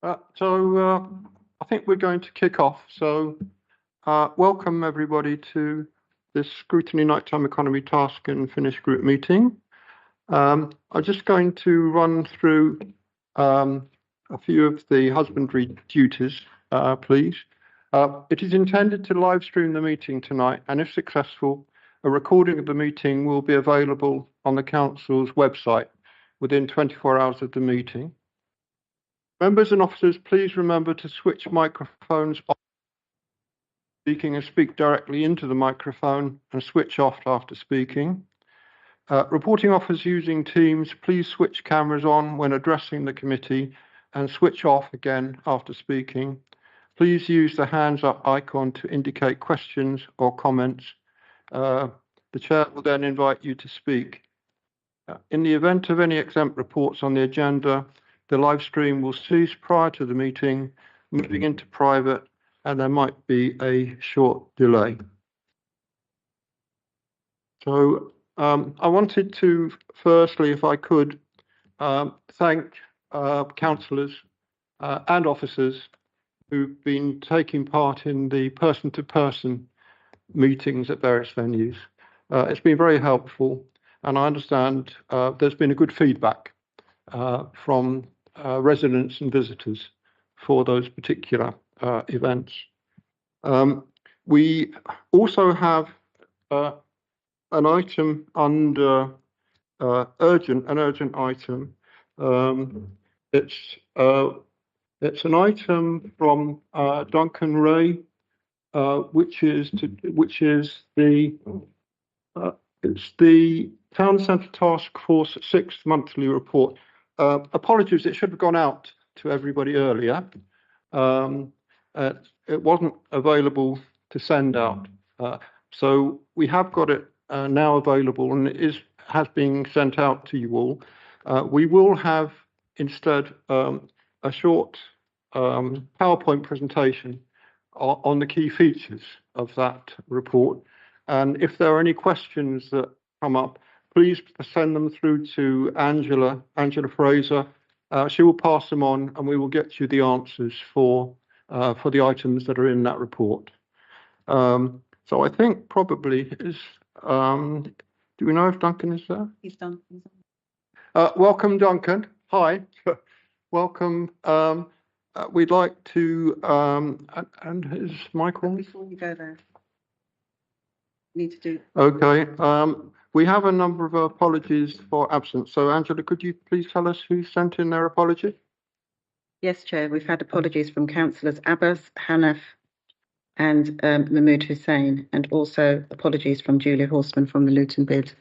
I think we're going to kick off. Welcome everybody to this Scrutiny Nighttime Economy Task and Finish Group meeting. I'm just going to run through a few of the husbandry duties, please. It is intended to live stream the meeting tonight, and if successful, a recording of the meeting will be available on the Council's website within 24 hours of the meeting. Members and officers, please remember to switch microphones off speaking and speak directly into the microphone and switch off after speaking. Reporting officers using Teams, please switch cameras on when addressing the committee and switch off again after speaking. Please use the hands up icon to indicate questions or comments. The chair will then invite you to speak. In the event of any exempt reports on the agenda, the live stream will cease prior to the meeting, moving into private, and there might be a short delay. I wanted to, firstly, if I could, thank councillors and officers who've been taking part in the person-to-person meetings at various venues. It's been very helpful, and I understand there's been a good feedback from residents and visitors for those particular events. We also have an item under an urgent item. It's an item from Duncan Ray, which is the Town Centre Task Force 6th monthly report. Apologies, it should have gone out to everybody earlier. It wasn't available to send out. So we have got it now available, and it has been sent out to you all. We will have instead a short PowerPoint presentation on the key features of that report. And if there are any questions that come up, please send them through to Angela Fraser. She will pass them on, and we will get you the answers for the items that are in that report. So I think probably is. Do we know if Duncan is there? He's done. Welcome, Duncan. Hi. Welcome. We'd like to. And is Michael? Before you go there, need to do. Okay. We have a number of apologies for absence. So, Angela, could you please tell us who sent in their apology? Yes, Chair. We've had apologies from councillors Abbas, Hanaf, and Mahmood Hussain, and also apologies from Julia Horseman from the Luton bid.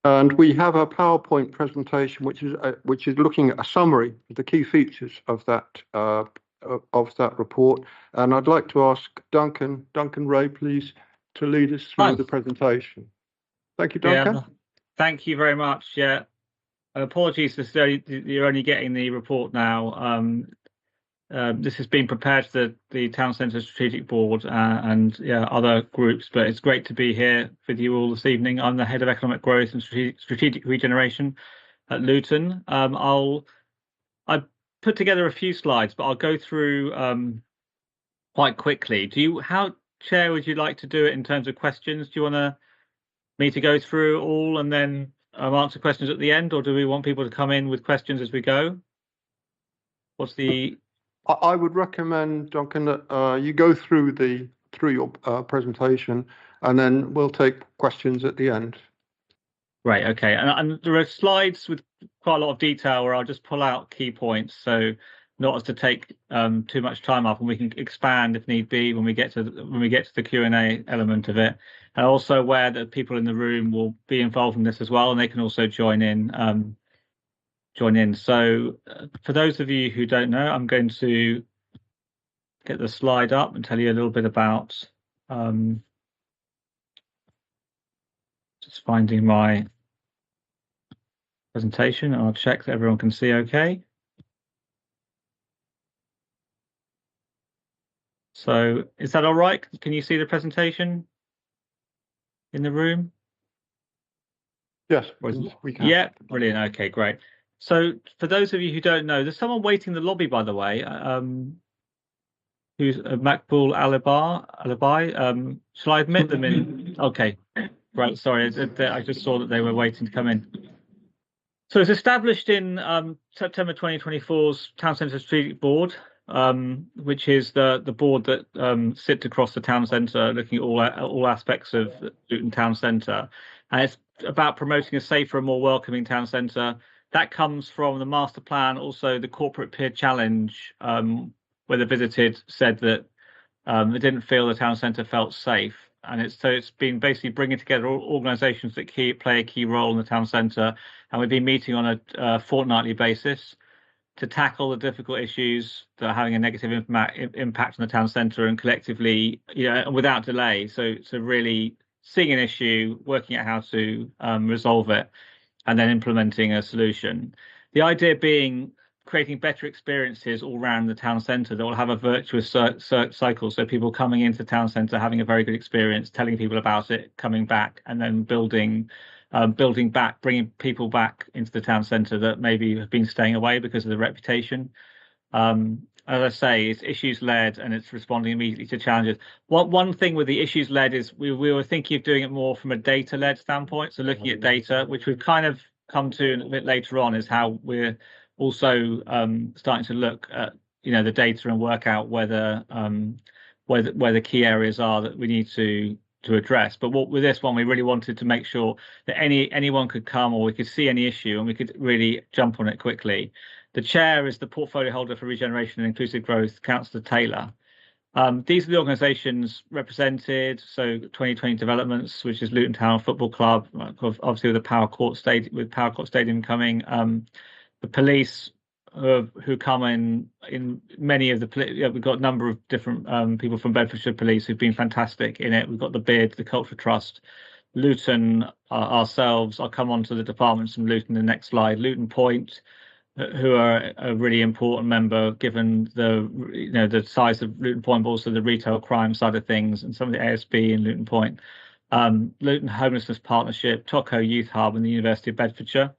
And we have a PowerPoint presentation which is looking at a summary of the key features of that report. And I'd like to ask Duncan Ray, please, to lead us through the presentation. Thank you, Duncan. Yeah, thank you very much. Yeah, apologies for you're only getting the report now. This has been prepared for the Town Centre Strategic Board and other groups, but it's great to be here with you all this evening. I'm the Head of Economic Growth and Strategic Regeneration at Luton. I put together a few slides, but I'll go through quite quickly. Chair, would you like to do it in terms of questions? Do you want me to go through all and then answer questions at the end, or do we want people to come in with questions as we go? I would recommend, Duncan, that you go through your presentation, and then we'll take questions at the end. Right. Okay. And there are slides with quite a lot of detail where I'll just pull out key points, so not as to take too much time up, and we can expand if need be when we get to the Q&A element of it. And also aware that people in the room will be involved in this as well, and they can also join in. So for those of you who don't know, I'm going to get the slide up and tell you a little bit about just finding my presentation. I'll check that everyone can see okay. So is that all right? Can you see the presentation in the room? Yes, we can. Yeah, brilliant. Okay, great. So for those of you who don't know, there's someone waiting in the lobby, by the way, who's Makbul Alibi. Shall I admit them in? Okay, right. Sorry, I just saw that they were waiting to come in. So it's established in September 2024's Town Centre Strategic Board, which is the board that sits across the town centre, looking at all aspects of Luton Town Centre, and it's about promoting a safer and more welcoming town centre. That comes from the master plan, also the corporate peer challenge, where the visited said that they didn't feel the town centre felt safe, and it's been basically bringing together organisations that play a key role in the town centre, and we've been meeting on a fortnightly basis to tackle the difficult issues that are having a negative impact on the town centre, and collectively, and without delay. So really seeing an issue, working out how to resolve it, and then implementing a solution. The idea being creating better experiences all around the town centre that will have a virtuous cycle. So people coming into the town centre, having a very good experience, telling people about it, coming back, and then building back, bringing people back into the town centre that maybe have been staying away because of the reputation. As I say, it's issues led, and it's responding immediately to challenges. One thing with the issues led is we were thinking of doing it more from a data led standpoint. So looking at data, which we've kind of come to a bit later on, is how we're also starting to look at the data and work out where the key areas are that we need to address. But with this one, we really wanted to make sure that anyone could come, or we could see any issue and we could really jump on it quickly. The chair is the portfolio holder for Regeneration and Inclusive Growth, Councillor Taylor. These are the organisations represented. So 2020 Developments, which is Luton Town Football Club, obviously with the Power Court Stadium coming. The police who come in many of the we've got a number of different people from Bedfordshire Police who've been fantastic in it. We've got the BID, the Cultural Trust, Luton ourselves. I'll come on to the departments from Luton in the next slide. Luton Point, who are a really important member given the size of Luton Point, but also the retail crime side of things, and some of the ASB in Luton Point. Luton Homelessness Partnership, Toco Youth Hub, and the University of Bedfordshire.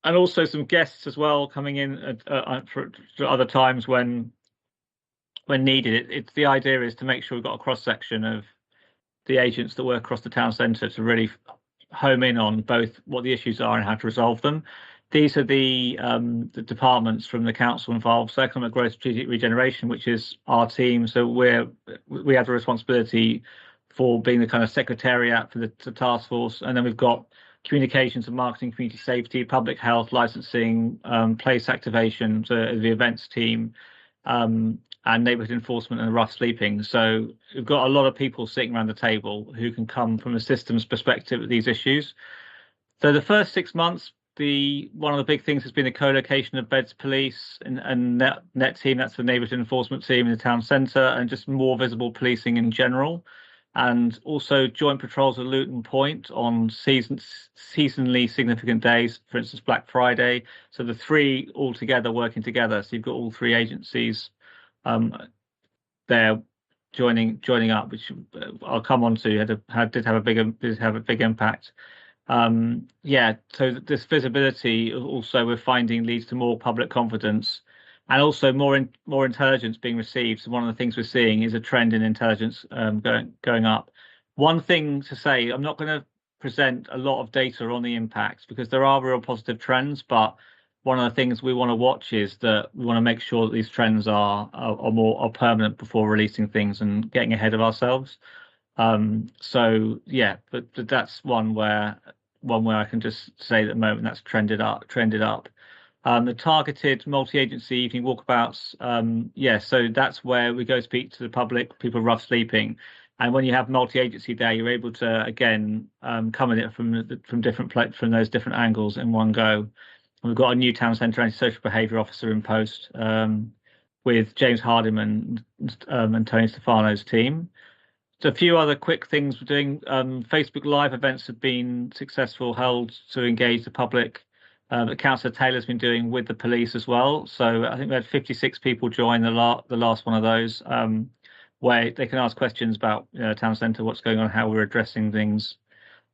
And also some guests as well coming in for other times when needed. It's the idea is to make sure we've got a cross section of the agents that work across the town centre to really home in on both what the issues are and how to resolve them. These are the departments from the council involved. So Economic Growth, Strategic Regeneration, which is our team. So we have the responsibility for being the kind of secretariat for the task force, and then we've got communications and marketing, community safety, public health, licensing, place activation, so the events team, and neighbourhood enforcement and rough sleeping. So we've got a lot of people sitting around the table who can come from a systems perspective at these issues. So the first 6 months, one of the big things has been the co-location of Beds Police and net team, that's the neighbourhood enforcement team in the town centre, and just more visible policing in general. And also joint patrols at Luton Point on seasonally significant days, for instance, Black Friday. So the three all together working together. So you've got all three agencies there joining up, which I'll come on to. Did have a big impact. So this visibility also we're finding leads to more public confidence and also more intelligence being received. So one of the things we're seeing is a trend in intelligence going up. One thing to say, I'm not going to present a lot of data on the impacts because there are real positive trends, but one of the things we want to watch is that we want to make sure that these trends are permanent before releasing things and getting ahead of ourselves. But that's one where I can just say at the moment that's trended up. The targeted multi-agency evening walkabouts, so that's where we go speak to the public, people rough sleeping, and when you have multi-agency there, you're able to again come at it from those different angles in one go. And we've got a new town centre anti-social behaviour officer in post with James Hardiman and Tony Stefano's team. So a few other quick things we're doing. Facebook Live events have been successful, held to engage the public. That Councillor Taylor's been doing with the police as well. So I think we had 56 people join the last one of those, where they can ask questions about town centre, what's going on, how we're addressing things.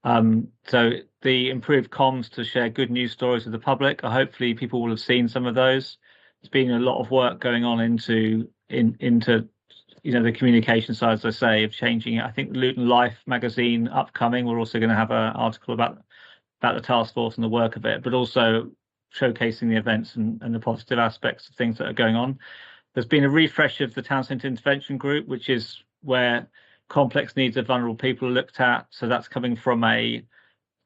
So the improved comms to share good news stories with the public. Hopefully people will have seen some of those. There's been a lot of work going on into the communication side, as I say, of changing it. I think Luton Life magazine upcoming, we're also going to have an article about the task force and the work of it, but also showcasing the events and the positive aspects of things that are going on. There's been a refresh of the Town Centre Intervention Group, which is where complex needs of vulnerable people are looked at. So that's coming from a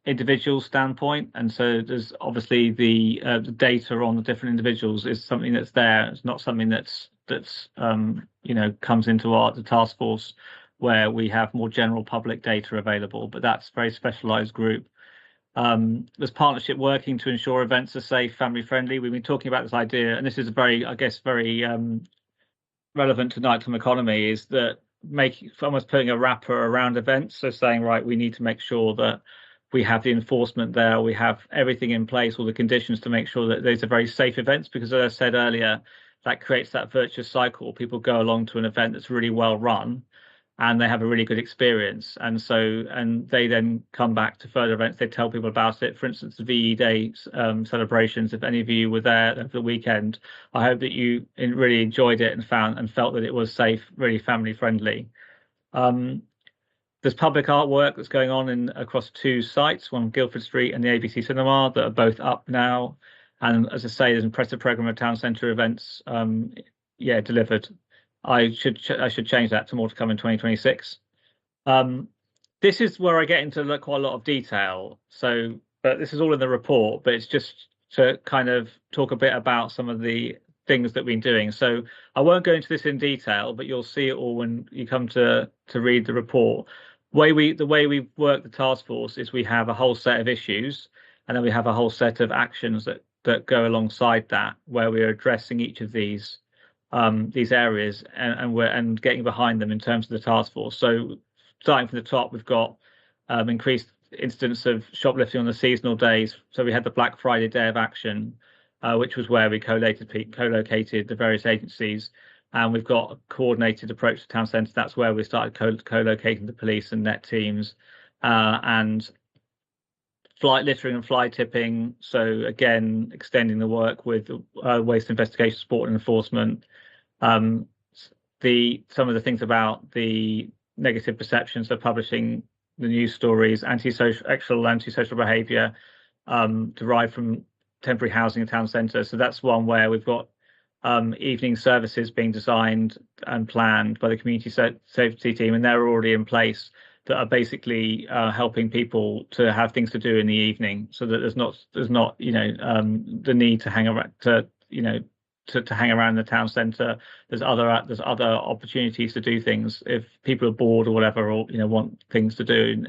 individual standpoint, and so there's obviously the data on the different individuals is something that's there. It's not something that's comes into the task force where we have more general public data available, but that's a very specialized group. There's partnership working to ensure events are safe, family friendly. We've been talking about this idea, and this is very relevant to nighttime economy, is that almost putting a wrapper around events. So saying, right, we need to make sure that we have the enforcement there, we have everything in place, all the conditions to make sure that these are very safe events, because as I said earlier, that creates that virtuous cycle. People go along to an event that's really well run and they have a really good experience, and they then come back to further events. They tell people about it. For instance, the VE Day celebrations, if any of you were there over the weekend, I hope that you really enjoyed it and felt that it was safe, really family friendly. There's public artwork that's going on across two sites, one Guildford Street and the ABC Cinema, that are both up now. And as I say, there's an impressive programme of town centre events, delivered. I should change that to more to come in 2026. This is where I get into quite a lot of detail. But this is all in the report, but it's just to kind of talk a bit about some of the things that we've been doing. So I won't go into this in detail, but you'll see it all when you come to read the report. The way we work the task force is we have a whole set of issues, and then we have a whole set of actions that go alongside that, where we're addressing each of these areas and getting behind them in terms of the task force. So starting from the top, we've got increased incidence of shoplifting on the seasonal days. So we had the Black Friday Day of Action, which was where we co-located the various agencies. And we've got a coordinated approach to town centre. That's where we started co-locating the police and net teams, and flight littering and fly tipping. So again, extending the work with waste investigation, support and enforcement. Some of the things about the negative perceptions of publishing the news stories, antisocial behaviour derived from temporary housing in town centre. So that's one where we've got evening services being designed and planned by the community safety team, and they're already in place, that are basically helping people to have things to do in the evening, so that there's not the need to hang around to hang around the town centre. There's other opportunities to do things if people are bored or whatever, or want things to do,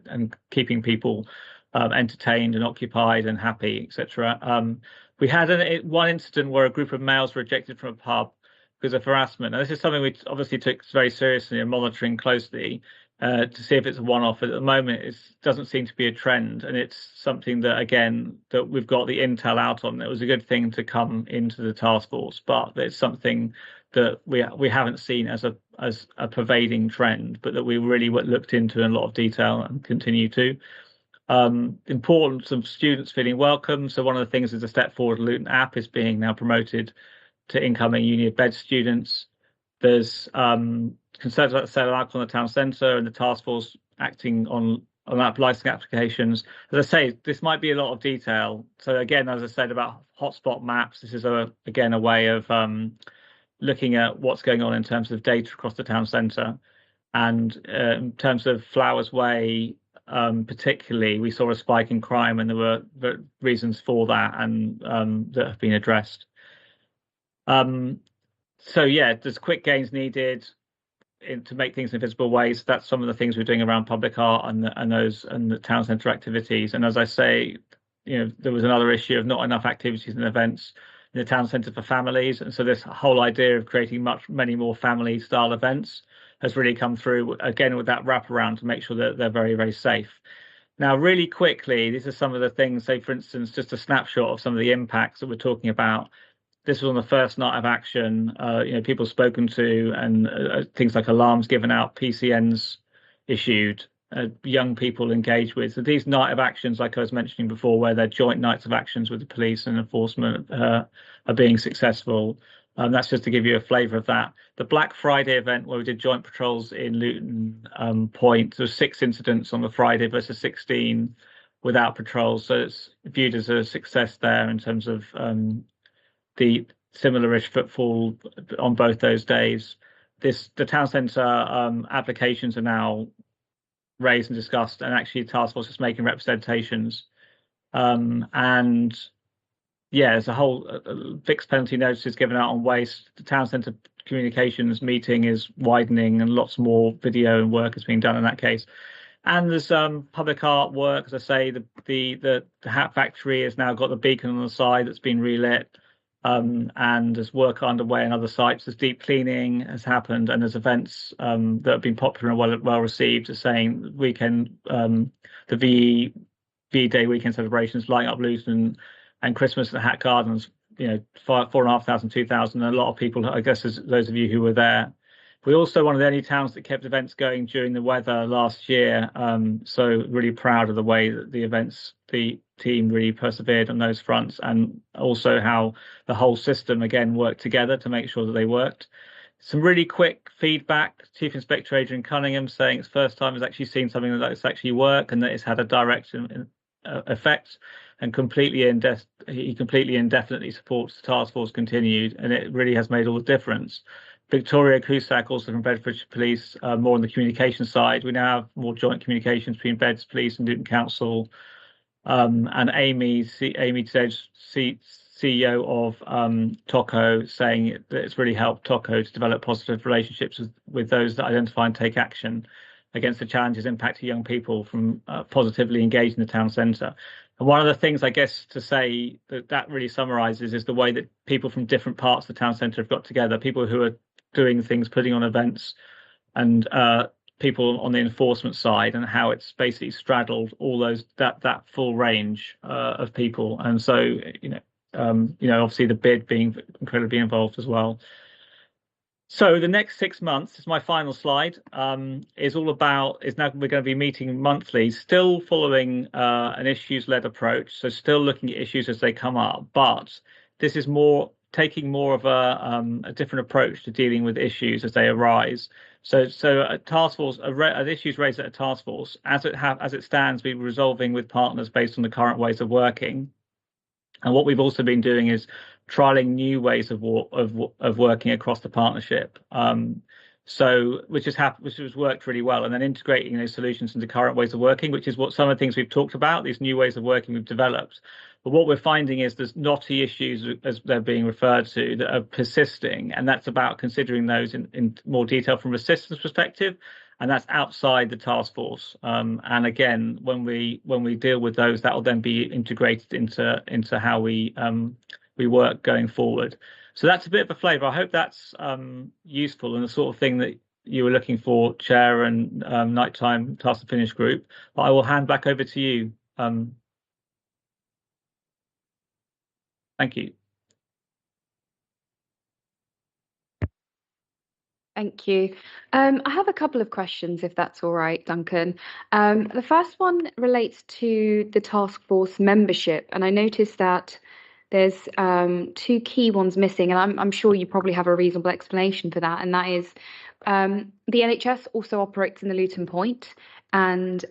and keeping people entertained and occupied and happy, etc. We had one incident where a group of males were ejected from a pub because of harassment. And this is something we obviously took very seriously and monitoring closely to see if it's a one-off. At the moment, it doesn't seem to be a trend, and it's something that, again, that we've got the intel out on. It was a good thing to come into the task force, but it's something that we haven't seen as a pervading trend, but that we really looked into in a lot of detail and continue to. Importance of students feeling welcome. So one of the things is the Step Forward Luton app is being now promoted to incoming uni of bed students. There's concerns about the sale of alcohol in the town centre and the task force acting on licensing applications. As I say, this might be a lot of detail. So again, as I said about hotspot maps, this is again a way of looking at what's going on in terms of data across the town centre. And in terms of Flowers Way, particularly, we saw a spike in crime, and there were reasons for that, and that have been addressed. So yeah, there's quick gains needed to make things in visible ways. That's some of the things we're doing around public art and the town centre activities. And as I say, there was another issue of not enough activities and events in the town centre for families. And so this whole idea of creating many more family style events has really come through, again, with that wraparound to make sure that they're very, very safe. Now, really quickly, these are some of the things, say, for instance, just a snapshot of some of the impacts that we're talking about. This was on the first night of action, people spoken to, and things like alarms given out, PCNs issued, young people engaged with. So these night of actions, like I was mentioning before, where they're joint nights of actions with the police and enforcement, are being successful. That's just to give you a flavour of that. The Black Friday event, where we did joint patrols in Luton Point, there were 6 incidents on the Friday versus 16 without patrols. So it's viewed as a success there in terms of the similar-ish footfall on both those days. The town centre applications are now raised and discussed, and actually the task force is making representations. And yeah, there's a whole fixed penalty notices given out on waste. The town centre communications meeting is widening, and lots more video and work is being done in that case. And there's public art work, as I say. The Hat Factory has now got the beacon on the side that's been relit. And there's work underway in other sites. There's deep cleaning has happened, and there's events that have been popular and well received. As saying weekend, the VE Day weekend celebrations, lighting up Luton, and Christmas at the Hat Gardens. 4,500, 2,000. A lot of people, I guess, as those of you who were there. We're also one of the only towns that kept events going during the weather last year. So really proud of the way that the team really persevered on those fronts, and also how the whole system again worked together to make sure that they worked. Some really quick feedback. Chief Inspector Adrian Cunningham saying it's first time has actually seen something that's actually work, and that it's had a direct effect, and he completely and definitely supports the task force continued, and it really has made all the difference. Victoria Cusack, also from Bedfordshire Police, more on the communication side. We now have more joint communications between Beds Police and Luton Council. And Amy Tedge, CEO of TOCO, saying that it's really helped TOCO to develop positive relationships with those that identify and take action against the challenges impacting young people from positively engaged in the town centre. And one of the things, I guess, to say that really summarises is the way that people from different parts of the town centre have got together, people who are doing things, putting on events, and people on the enforcement side, and how it's basically straddled all those that full range of people. And so obviously the bid being incredibly involved as well. So the next 6 months is my final slide. Is now we're going to be meeting monthly, still following an issues-led approach. So still looking at issues as they come up, but this is taking more of a different approach to dealing with issues as they arise. So a task force, an issues raised at a task force, as it stands, we're resolving with partners based on the current ways of working. And what we've also been doing is trialing new ways of working across the partnership. Which has worked really well, and then integrating those solutions into current ways of working, which is what some of the things we've talked about, these new ways of working we've developed. But what we're finding is there's knotty issues, as they're being referred to, that are persisting, and that's about considering those in more detail from a systems perspective, and that's outside the task force. And again, when we deal with those, that will then be integrated into how we work going forward. So that's a bit of a flavour. I hope that's useful and the sort of thing that you were looking for, Chair, and Nighttime Task and Finish Group. But I will hand back over to you. Thank you. Thank you. I have a couple of questions, if that's all right, Duncan. The first one relates to the task force membership, and I noticed that there's two key ones missing, and I'm sure you probably have a reasonable explanation for that, and that is the NHS also operates in the Luton Point, and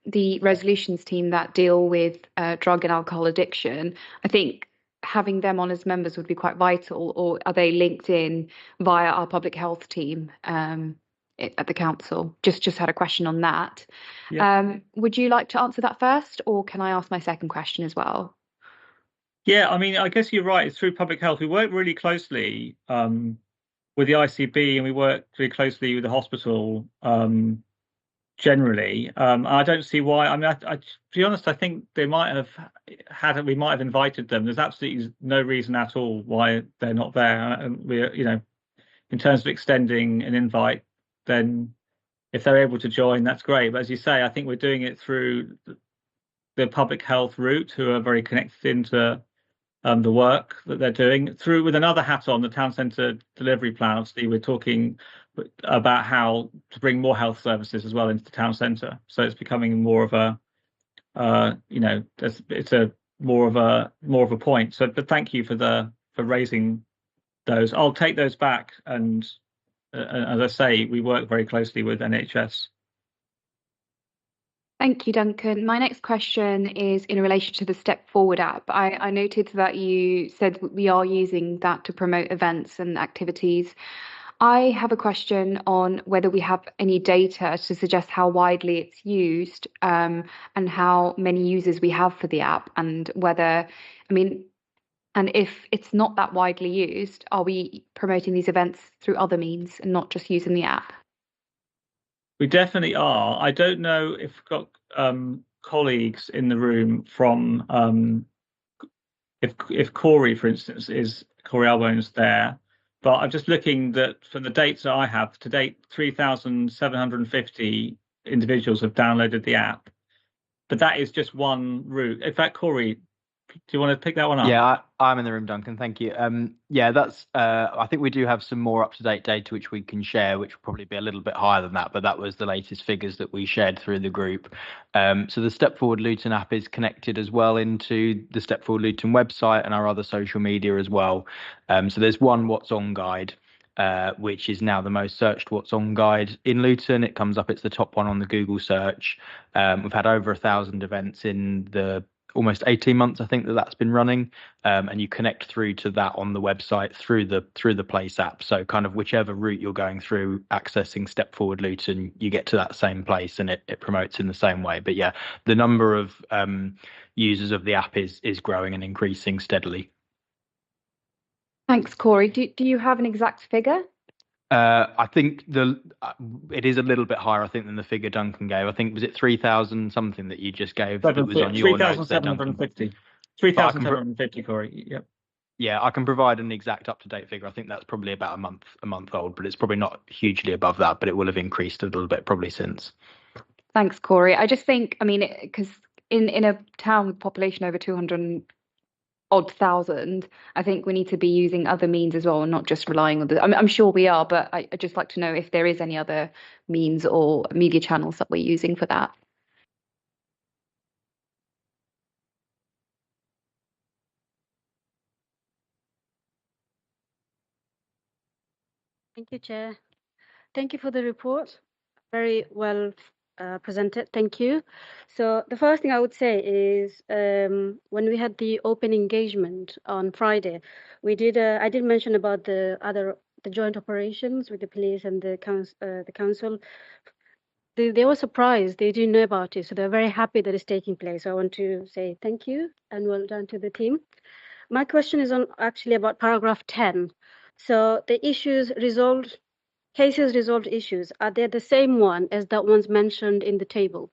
the resolutions team that deal with drug and alcohol addiction. I think having them on as members would be quite vital, or are they linked in via our public health team at the council? Just had a question on that. Yeah. Would you like to answer that first, or can I ask my second question as well? Yeah, I mean, I guess you're right. It's through public health. We work really closely with the ICB, and we work really closely with the hospital generally. I don't see why. I mean, to be honest, I think they might have we might have invited them. There's absolutely no reason at all why they're not there. And we're, in terms of extending an invite, then if they're able to join, that's great. But as you say, I think we're doing it through the public health route, who are very connected into the work that they're doing. Through with another hat on, the town centre delivery plan. Obviously, we're talking about how to bring more health services as well into the town centre. So it's becoming more of a, it's a more of a point. So, but thank you for raising those. I'll take those back, and as I say, we work very closely with NHS. Thank you, Duncan. My next question is in relation to the Step Forward app. I noted that you said we are using that to promote events and activities. I have a question on whether we have any data to suggest how widely it's used and how many users we have for the app, and whether, and if it's not that widely used, are we promoting these events through other means and not just using the app? We definitely are. I don't know if we've got colleagues in the room from if Corey, for instance, Corey Albone's there. But I'm just looking that from the dates that I have to date, 3,750 individuals have downloaded the app. But that is just one route. In fact, Corey, do you want to pick that one up? Yeah, I'm in the room, Duncan. Thank you. Yeah, that's. I think we do have some more up-to-date data which we can share, which will probably be a little bit higher than that. But that was the latest figures that we shared through the group. So the Step Forward Luton app is connected as well into the Step Forward Luton website and our other social media as well. So there's one What's On guide, which is now the most searched What's On guide in Luton. It comes up. It's the top one on the Google search. We've had over 1,000 events in the almost 18 months, I think, that's been running, and you connect through to that on the website through the Place app. So kind of whichever route you're going through, accessing Step Forward Luton, you get to that same place, and it promotes in the same way. But yeah, the number of users of the app is growing and increasing steadily. Thanks, Corey. Do you have an exact figure? I think it is a little bit higher, I think, than the figure Duncan gave. I think, was it 3,000 something that you just gave? That was on your notes there, Duncan. 3,750, Corey. Yep. Yeah, I can provide an exact up-to-date figure. I think that's probably about a month old, but it's probably not hugely above that, but it will have increased a little bit probably since. Thanks, Corey. I just think, because in a town with population over 200,000, I think we need to be using other means as well, and not just relying on I'm sure we are, but I'd just like to know if there is any other means or media channels that we're using for that. Thank you, Chair. Thank you for the report. Very well presented. Thank you. So the first thing I would say is when we had the open engagement on Friday, I did mention about the joint operations with the police and the council. They were surprised. They didn't know about it, so they're very happy that it's taking place. So I want to say thank you and well done to the team. My question is actually about paragraph 10. So the issues resolved cases resolved issues, are they the same one as the ones mentioned in the table?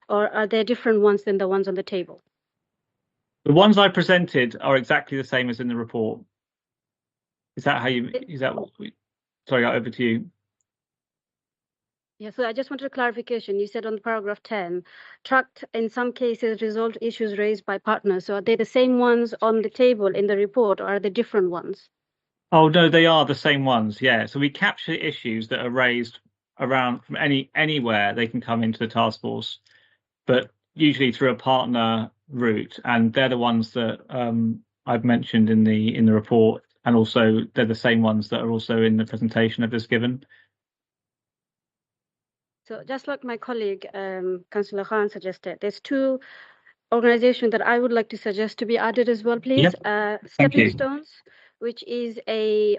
Or are there different ones than the ones on the table? The ones I presented are exactly the same as in the report. Is that how you, is that what we, sorry, over to you. Yeah, so I just wanted a clarification. You said on paragraph 10, tracked in some cases resolved issues raised by partners. So are they the same ones on the table in the report, or are they different ones? Oh, no, they are the same ones. Yeah. So we capture issues that are raised around from anywhere they can come into the task force, but usually through a partner route. And they're the ones that I've mentioned in the report. And also they're the same ones that are also in the presentation I've just given. So just like my colleague, Councillor Khan suggested, there's two organizations that I would like to suggest to be added as well, please. Yep. Stepping Stones, which is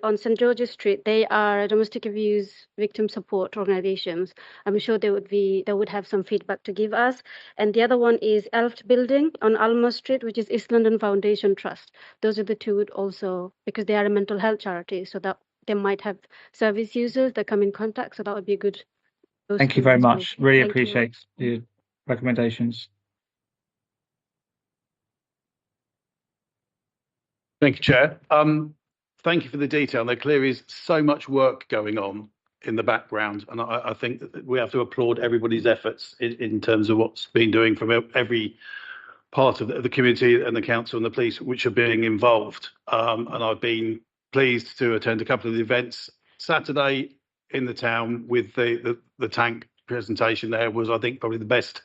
on St. George's Street. They are domestic abuse victim support organizations. I'm sure they would have some feedback to give us. And the other one is Elft Building on Alma Street, which is East London Foundation Trust. Those are the two would also, because they are a mental health charity, so that they might have service users that come in contact. So that would be good. Thank you very much. Really appreciate your recommendations. Thank you, Chair. Thank you for the detail. There clearly is so much work going on in the background, and I think that we have to applaud everybody's efforts in terms of what's been doing from every part of the community and the council and the police which are being involved. And I've been pleased to attend a couple of the events. Saturday in the town with the tank presentation there was, I think, probably the best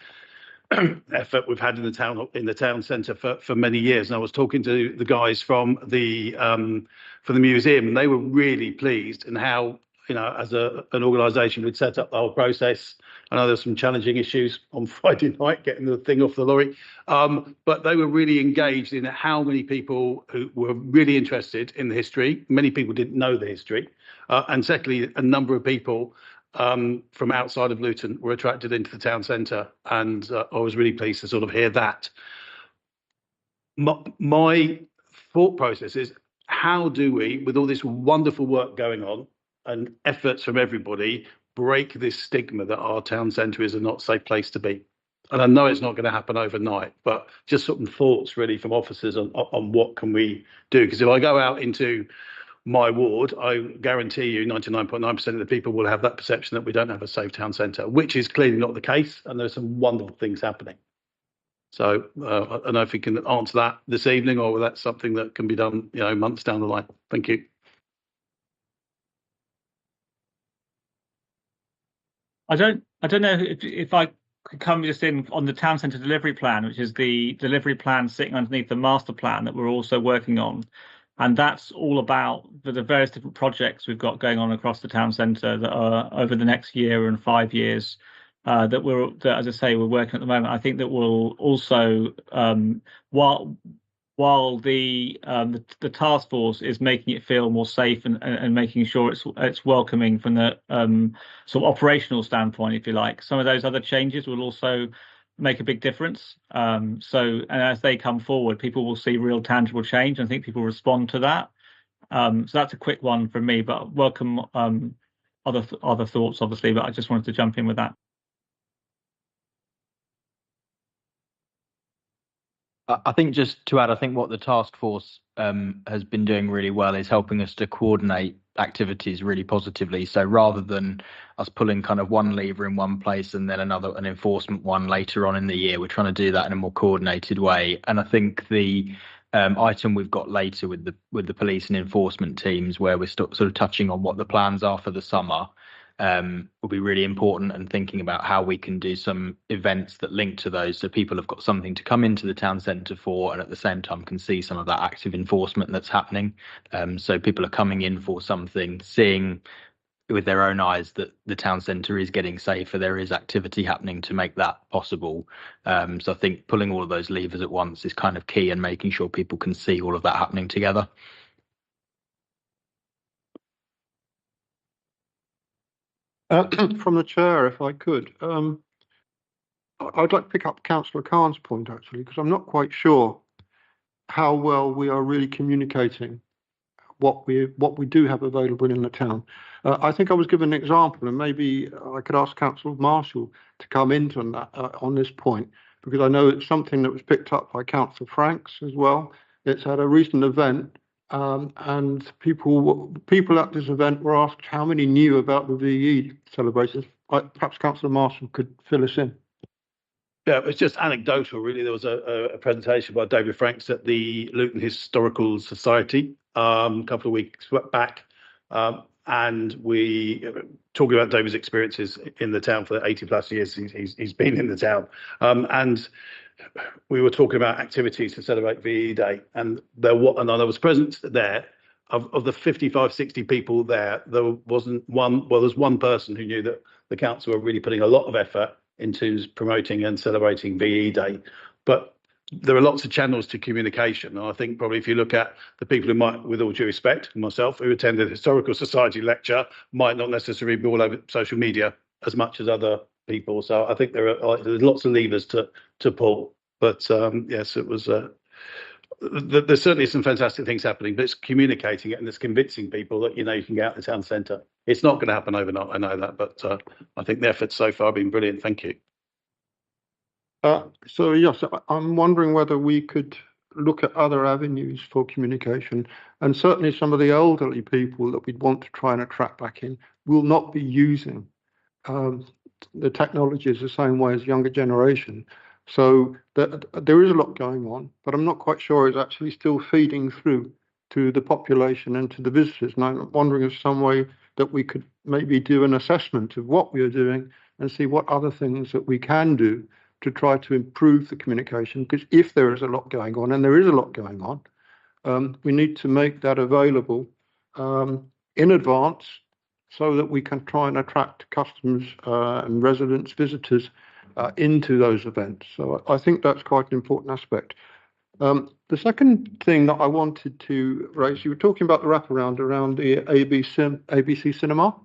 effort we've had in the town centre for many years. And I was talking to the guys from the museum, and they were really pleased in how, you know, as an organisation, we'd set up the whole process. I know there's some challenging issues on Friday night getting the thing off the lorry, but they were really engaged in how many people who were really interested in the history. Many people didn't know the history, and secondly, a number of people from outside of Luton were attracted into the town centre, and I was really pleased to sort of hear that. My thought process is, how do we, with all this wonderful work going on and efforts from everybody, break this stigma that our town centre is a not safe place to be? And I know it's not going to happen overnight, but just sort of thoughts really from officers on what can we do? Because if I go out into my ward, I guarantee you 99.9% of the people will have that perception that we don't have a safe town centre, which is clearly not the case, and there's some wonderful things happening. So I don't know if you can answer that this evening, or whether that's something that can be done, you know, months down the line. Thank you. I don't know if I could come just in on the town centre delivery plan, which is the delivery plan sitting underneath the master plan that we're also working on. And that's all about the various different projects we've got going on across the town centre that are over the next year and 5 years that, as I say, we're working at the moment. I think that will also, while the task force is making it feel more safe and making sure it's welcoming from the sort of operational standpoint, if you like, some of those other changes will also make a big difference. And as they come forward, people will see real tangible change. And I think people respond to that. So that's a quick one from me, but welcome other thoughts, obviously, but I just wanted to jump in with that. I think just to add, I think what the task force has been doing really well is helping us to coordinate activities really positively. So rather than us pulling kind of one lever in one place and then an enforcement one later on in the year, we're trying to do that in a more coordinated way. And I think the item we've got later with the police and enforcement teams, where we're sort of touching on what the plans are for the summer, will be really important, and thinking about how we can do some events that link to those, so people have got something to come into the town centre for, and at the same time can see some of that active enforcement that's happening. So people are coming in for something, seeing with their own eyes that the town centre is getting safer, there is activity happening to make that possible. So I think pulling all of those levers at once is kind of key, and making sure people can see all of that happening together. From the chair, if I could, I'd like to pick up Councillor Khan's point, actually, because I'm not quite sure how well we are really communicating what we do have available in the town. I think I was given an example, and maybe I could ask Councillor Marshall to come into on that on this point, because I know it's something that was picked up by Councillor Franks as well. It's at a recent event, and people at this event were asked how many knew about the VE celebrations. Perhaps Councillor Marshall could fill us in. Yeah, it's just anecdotal, really. There was a presentation by David Franks at the Luton Historical Society a couple of weeks back, and we talking about David's experiences in the town for 80 plus years. He's been in the town, and we were talking about activities to celebrate VE Day, and I was present there. Of the 55, 60 people there wasn't one. Well, there's one person who knew that the council were really putting a lot of effort into promoting and celebrating VE Day, but there are lots of channels to communication. And I think probably if you look at the people who might, with all due respect, myself, who attended a historical society lecture, might not necessarily be all over social media as much as other people. So I think there's lots of levers to pull. But yes, it was. There's certainly some fantastic things happening, but it's communicating it and it's convincing people that you can get out the town centre. It's not going to happen overnight, I know that, but I think the efforts so far have been brilliant. Thank you. So yes, I'm wondering whether we could look at other avenues for communication, and certainly some of the elderly people that we'd want to try and attract back in will not be using the technologies the same way as younger generation. So there is a lot going on, but I'm not quite sure it's actually still feeding through to the population and to the visitors. And I'm wondering if some way that we could maybe do an assessment of what we are doing and see what other things that we can do to try to improve the communication. Because if there is a lot going on, and there is a lot going on, we need to make that available in advance so that we can try and attract customers and residents, visitors into those events. So I think that's quite an important aspect. The second thing that I wanted to raise, you were talking about the wraparound around the ABC cinema.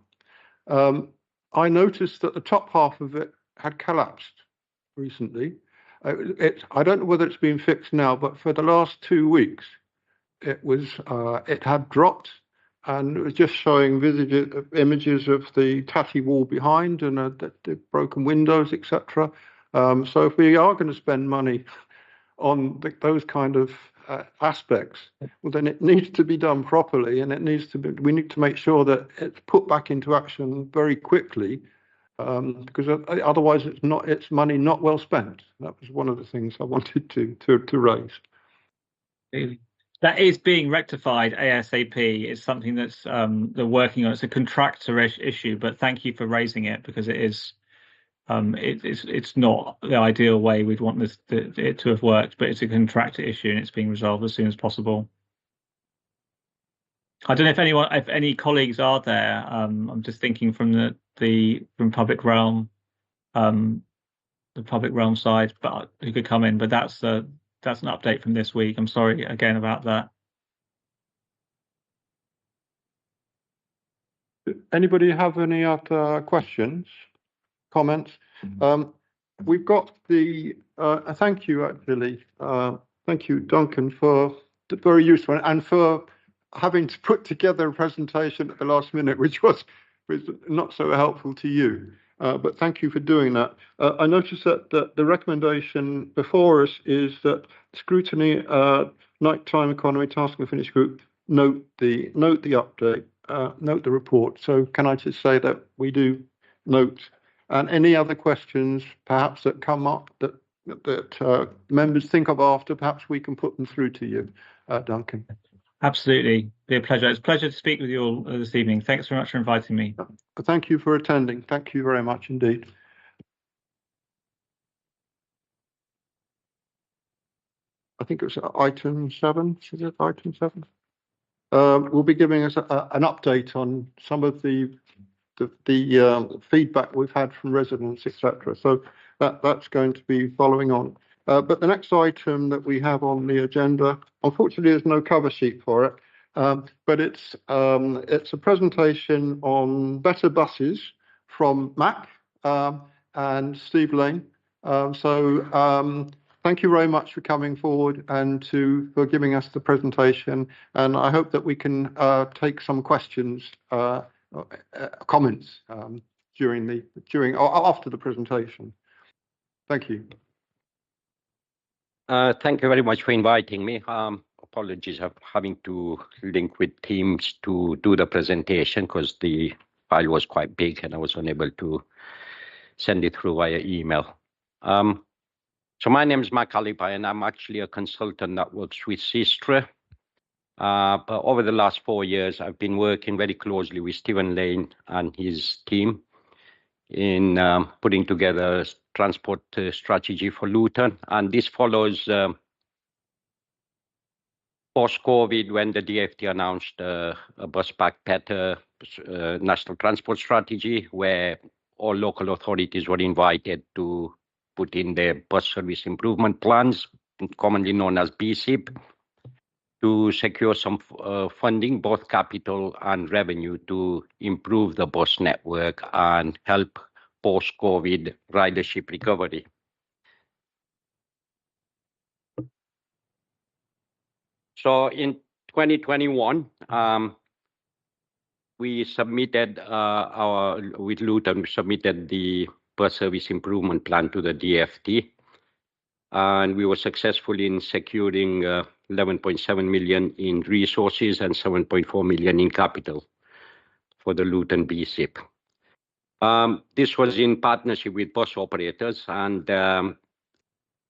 I noticed that the top half of it had collapsed recently. I don't know whether it's been fixed now, but for the last 2 weeks, it had dropped, and it was just showing images of the tatty wall behind and the broken windows, etc. So if we are going to spend money on those kind of aspects, well, then it needs to be done properly, and we need to make sure that it's put back into action very quickly, because otherwise it's money not well spent. That was one of the things I wanted to raise. That is being rectified ASAP. It's something that's they're working on. It's a contractor issue, but thank you for raising it, because it is it's not the ideal way we'd want it to have worked, but it's a contractor issue and it's being resolved as soon as possible. I don't know if any colleagues are there. I'm just thinking from from public realm, the public realm side, but who could come in. But that's an update from this week. I'm sorry again about that. Anybody have any other questions, comments? We've got thank you, actually. Thank you, Duncan, for the very useful and for having to put together a presentation at the last minute, which was not so helpful to you. But thank you for doing that. I noticed that the recommendation before us is that Scrutiny Nighttime Economy Task and Finish Group note the update, note the report. So can I just say that we do note, and any other questions perhaps that come up that members think of after, perhaps we can put them through to you, Duncan. Absolutely, be a pleasure. It's a pleasure to speak with you all this evening. Thanks very much for inviting me. Thank you for attending. Thank you very much indeed. I think it was item 7. Is it item 7? Will be giving us an update on some of the feedback we've had from residents, etc. So that's going to be following on. But the next item that we have on the agenda, unfortunately, there's no cover sheet for it, but it's a presentation on better buses from Mac and Steve Lane. Thank you very much for coming forward and for giving us the presentation. And I hope that we can take some questions comments during or after the presentation. Thank you. Thank you very much for inviting me. Apologies of having to link with Teams to do the presentation because the file was quite big and I was unable to send it through via email. So my name is Mark Alibai and I'm actually a consultant that works with Sistra. But over the last 4 years, I've been working very closely with Stephen Lane and his team in putting together a transport strategy for Luton. And this follows post-COVID when the DfT announced a bus back better national transport strategy, where all local authorities were invited to put in their bus service improvement plans, commonly known as BSIP, to secure some funding, both capital and revenue, to improve the bus network and help post-COVID ridership recovery. So in 2021, we submitted with Luton, we submitted the bus service improvement plan to the DfT. And we were successful in securing 11.7 million in resources and 7.4 million in capital for the Luton BSIP. This was in partnership with bus operators, and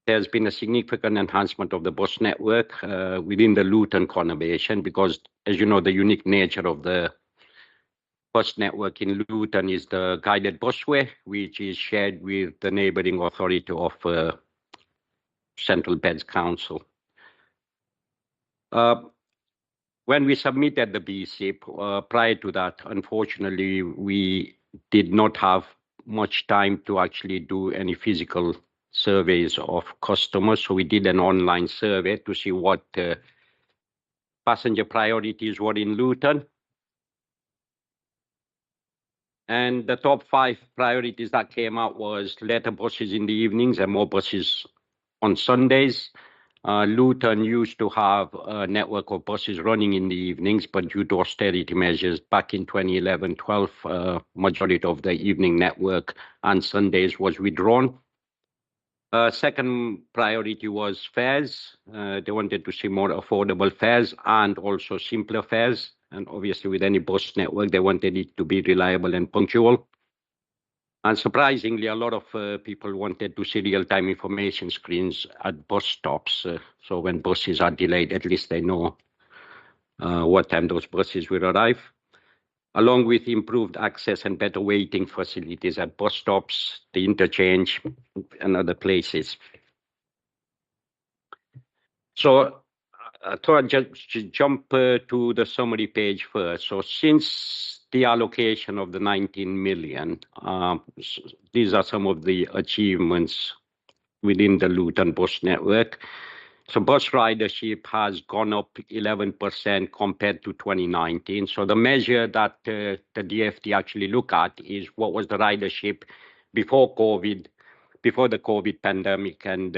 there's been a significant enhancement of the bus network within the Luton conurbation because, as you know, the unique nature of the bus network in Luton is the guided busway, which is shared with the neighbouring authority of Central Beds Council. When we submitted the BSIP, prior to that, unfortunately, we did not have much time to actually do any physical surveys of customers. So we did an online survey to see what passenger priorities were in Luton. And the top 5 priorities that came out was later buses in the evenings and more buses on Sundays. Luton used to have a network of buses running in the evenings, but due to austerity measures back in 2011-12, majority of the evening network and Sundays was withdrawn. Second priority was fares. They wanted to see more affordable fares and also simpler fares. And obviously with any bus network, they wanted it to be reliable and punctual. And surprisingly, a lot of people wanted to see real-time information screens at bus stops. So when buses are delayed, at least they know what time those buses will arrive, along with improved access and better waiting facilities at bus stops, the interchange, and other places. So I thought I'd just jump to the summary page first. So since the allocation of the 19 million, these are some of the achievements within the Luton bus network. So bus ridership has gone up 11% compared to 2019. So the measure that the DfT actually look at is what was the ridership before COVID, before the COVID pandemic. And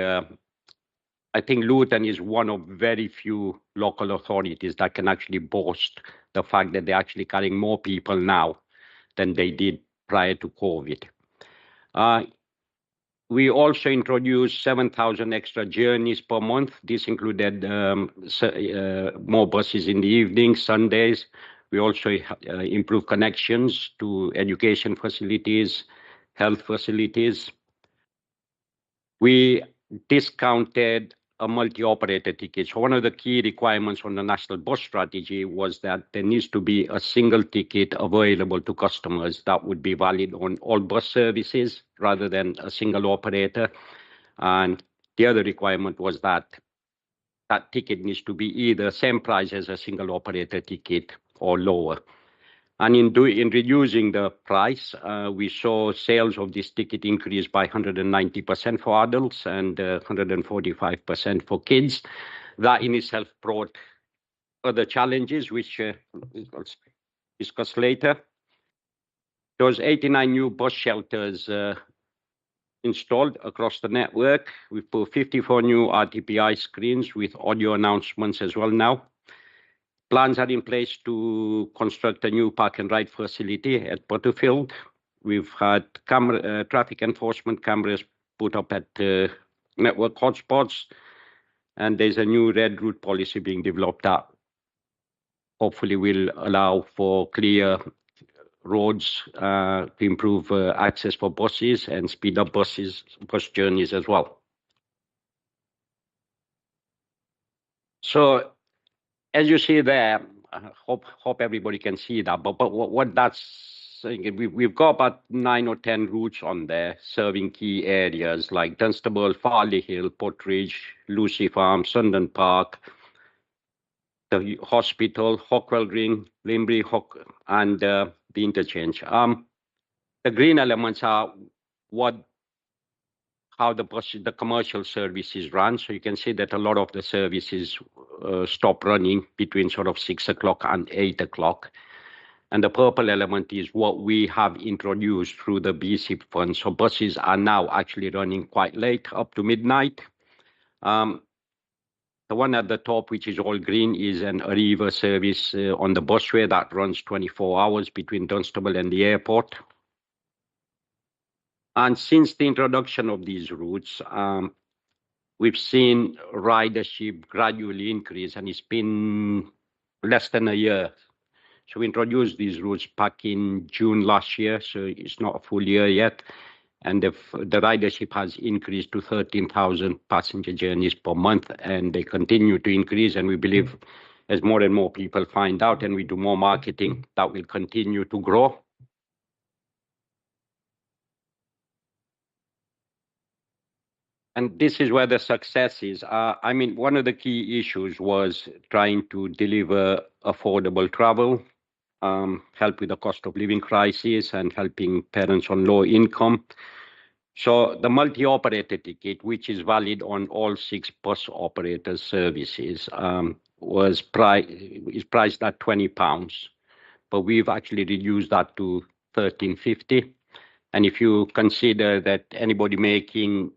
I think Luton is one of very few local authorities that can actually boast the fact that they're actually carrying more people now than they did prior to COVID. We also introduced 7,000 extra journeys per month. This included more buses in the evening, Sundays. We also improved connections to education facilities, health facilities. We discounted a multi-operator ticket. So one of the key requirements on the national bus strategy was that there needs to be a single ticket available to customers that would be valid on all bus services rather than a single operator. And the other requirement was that that ticket needs to be either same price as a single operator ticket or lower. And in reducing the price, we saw sales of this ticket increase by 190% for adults and 145% for kids. That in itself brought other challenges, which we'll discuss later. There was 89 new bus shelters installed across the network. We put 54 new RTPI screens with audio announcements as well now. Plans are in place to construct a new park and ride facility at Butterfield. We've had traffic enforcement cameras put up at network hotspots, and there's a new red route policy being developed that hopefully will allow for clear roads to improve access for buses and speed up bus journeys as well. So as you see there, I hope everybody can see that, but what that's saying, we've got about 9 or 10 routes on there serving key areas like Dunstable, Farley Hill, Portridge, Lucy Farm, Sundon Park, the hospital, Hockwell Ring, Limbury, and the interchange. The green elements are how the commercial services run. So you can see that a lot of the services stop running between sort of 6 o'clock and 8 o'clock. And the purple element is what we have introduced through the BSIP fund. So buses are now actually running quite late, up to midnight. The one at the top, which is all green, is an Arriva service on the busway that runs 24 hours between Dunstable and the airport. And since the introduction of these routes, we've seen ridership gradually increase, and it's been less than a year. So we introduced these routes back in June last year, so it's not a full year yet. And the ridership has increased to 13,000 passenger journeys per month, and they continue to increase. And we believe as more and more people find out and we do more marketing, that will continue to grow. And this is where the success is. I mean, one of the key issues was trying to deliver affordable travel, help with the cost of living crisis, and helping parents on low income. So the multi-operator ticket, which is valid on all 6 bus operators' services, is priced at £20, but we've actually reduced that to £13.50. And if you consider that anybody making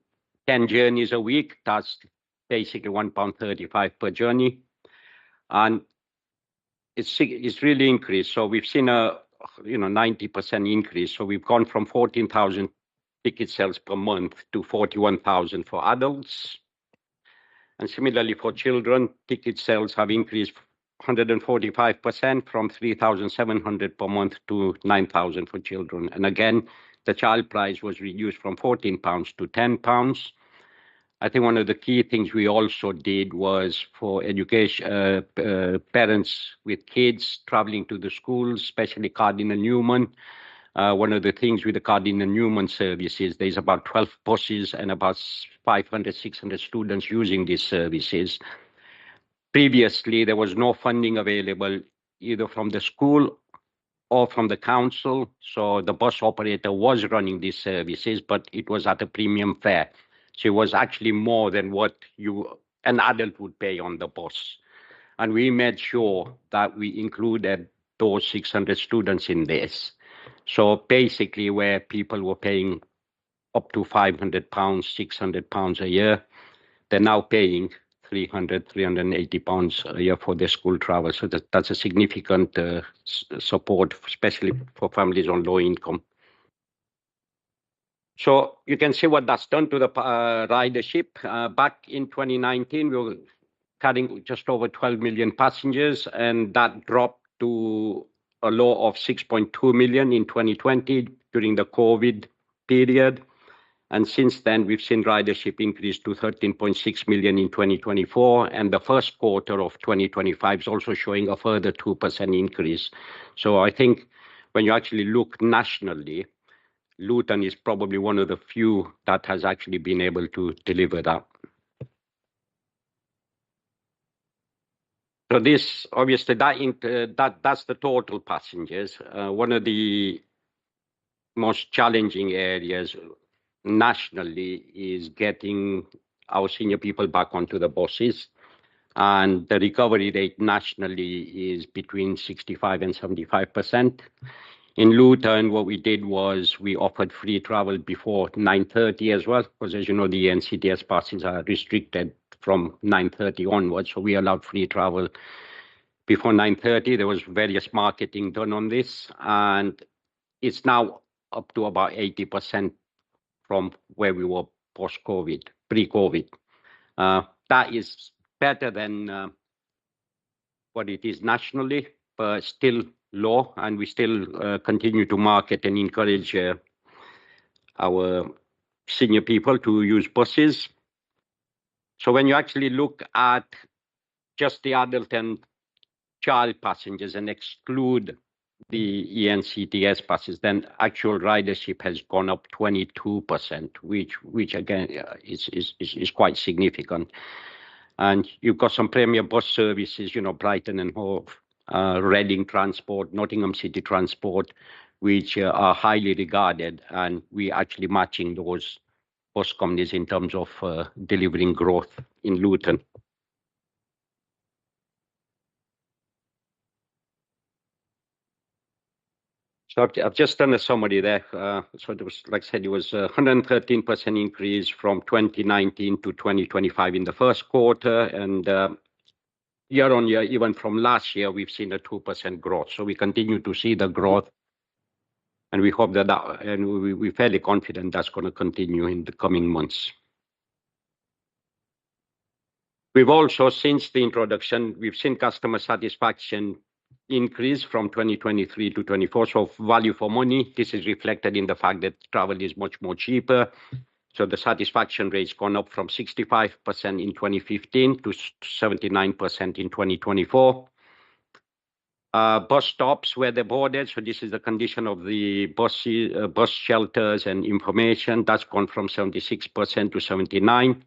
10 journeys a week, that's basically £1.35 per journey. And it's really increased. So we've seen a 90% increase. So we've gone from 14,000 ticket sales per month to 41,000 for adults. And similarly for children, ticket sales have increased 145% from 3,700 per month to 9,000 for children. And again, the child price was reduced from £14 to £10. I think one of the key things we also did was for education, parents with kids traveling to the schools, especially Cardinal Newman. One of the things with the Cardinal Newman services, there's about 12 buses and about 500, 600 students using these services. Previously, there was no funding available either from the school or from the council. So the bus operator was running these services, but it was at a premium fare. So it was actually more than what an adult would pay on the bus. And we made sure that we included those 600 students in this. So basically where people were paying up to £500, £600 a year, they're now paying £300, £380 a year for their school travel. So that's a significant support, especially for families on low income. So you can see what that's done to the ridership. Back in 2019, we were carrying just over 12 million passengers, and that dropped to a low of 6.2 million in 2020 during the COVID period. And since then, we've seen ridership increase to 13.6 million in 2024. And the first quarter of 2025 is also showing a further 2% increase. So I think when you actually look nationally, Luton is probably one of the few that has actually been able to deliver that. So this, obviously, that's the total passengers. One of the most challenging areas nationally is getting our senior people back onto the buses. And the recovery rate nationally is between 65 and 75%. In Luton, what we did was we offered free travel before 9:30 as well, because as you know, the NCTS passes are restricted from 9:30 onwards. So we allowed free travel Before 9:30, there was various marketing done on this, and it's now up to about 80% from where we were post-COVID, pre-COVID. That is better than what it is nationally, but still low, and we still continue to market and encourage our senior people to use buses. So when you actually look at just the adult and child passengers and exclude the ENCTS passes, then actual ridership has gone up 22%, which again is quite significant. And you've got some premier bus services, Brighton and Hove, Reading Transport, Nottingham City Transport, which are highly regarded, and we're actually matching those bus companies in terms of delivering growth in Luton. So I've just done a summary there. So there was, like I said, it was a 113% increase from 2019 to 2025 in the first quarter, and year on year, even from last year, we've seen a 2% growth. So we continue to see the growth, and we hope and we're fairly confident that's going to continue in the coming months. We've also, since the introduction, we've seen customer satisfaction increase from 2023 to 24. So value for money, this is reflected in the fact that travel is much more cheaper. So the satisfaction rate's gone up from 65% in 2015 to 79% in 2024. Bus stops where they're boarded, so this is the condition of the bus shelters and information. That's gone from 76% to 79%.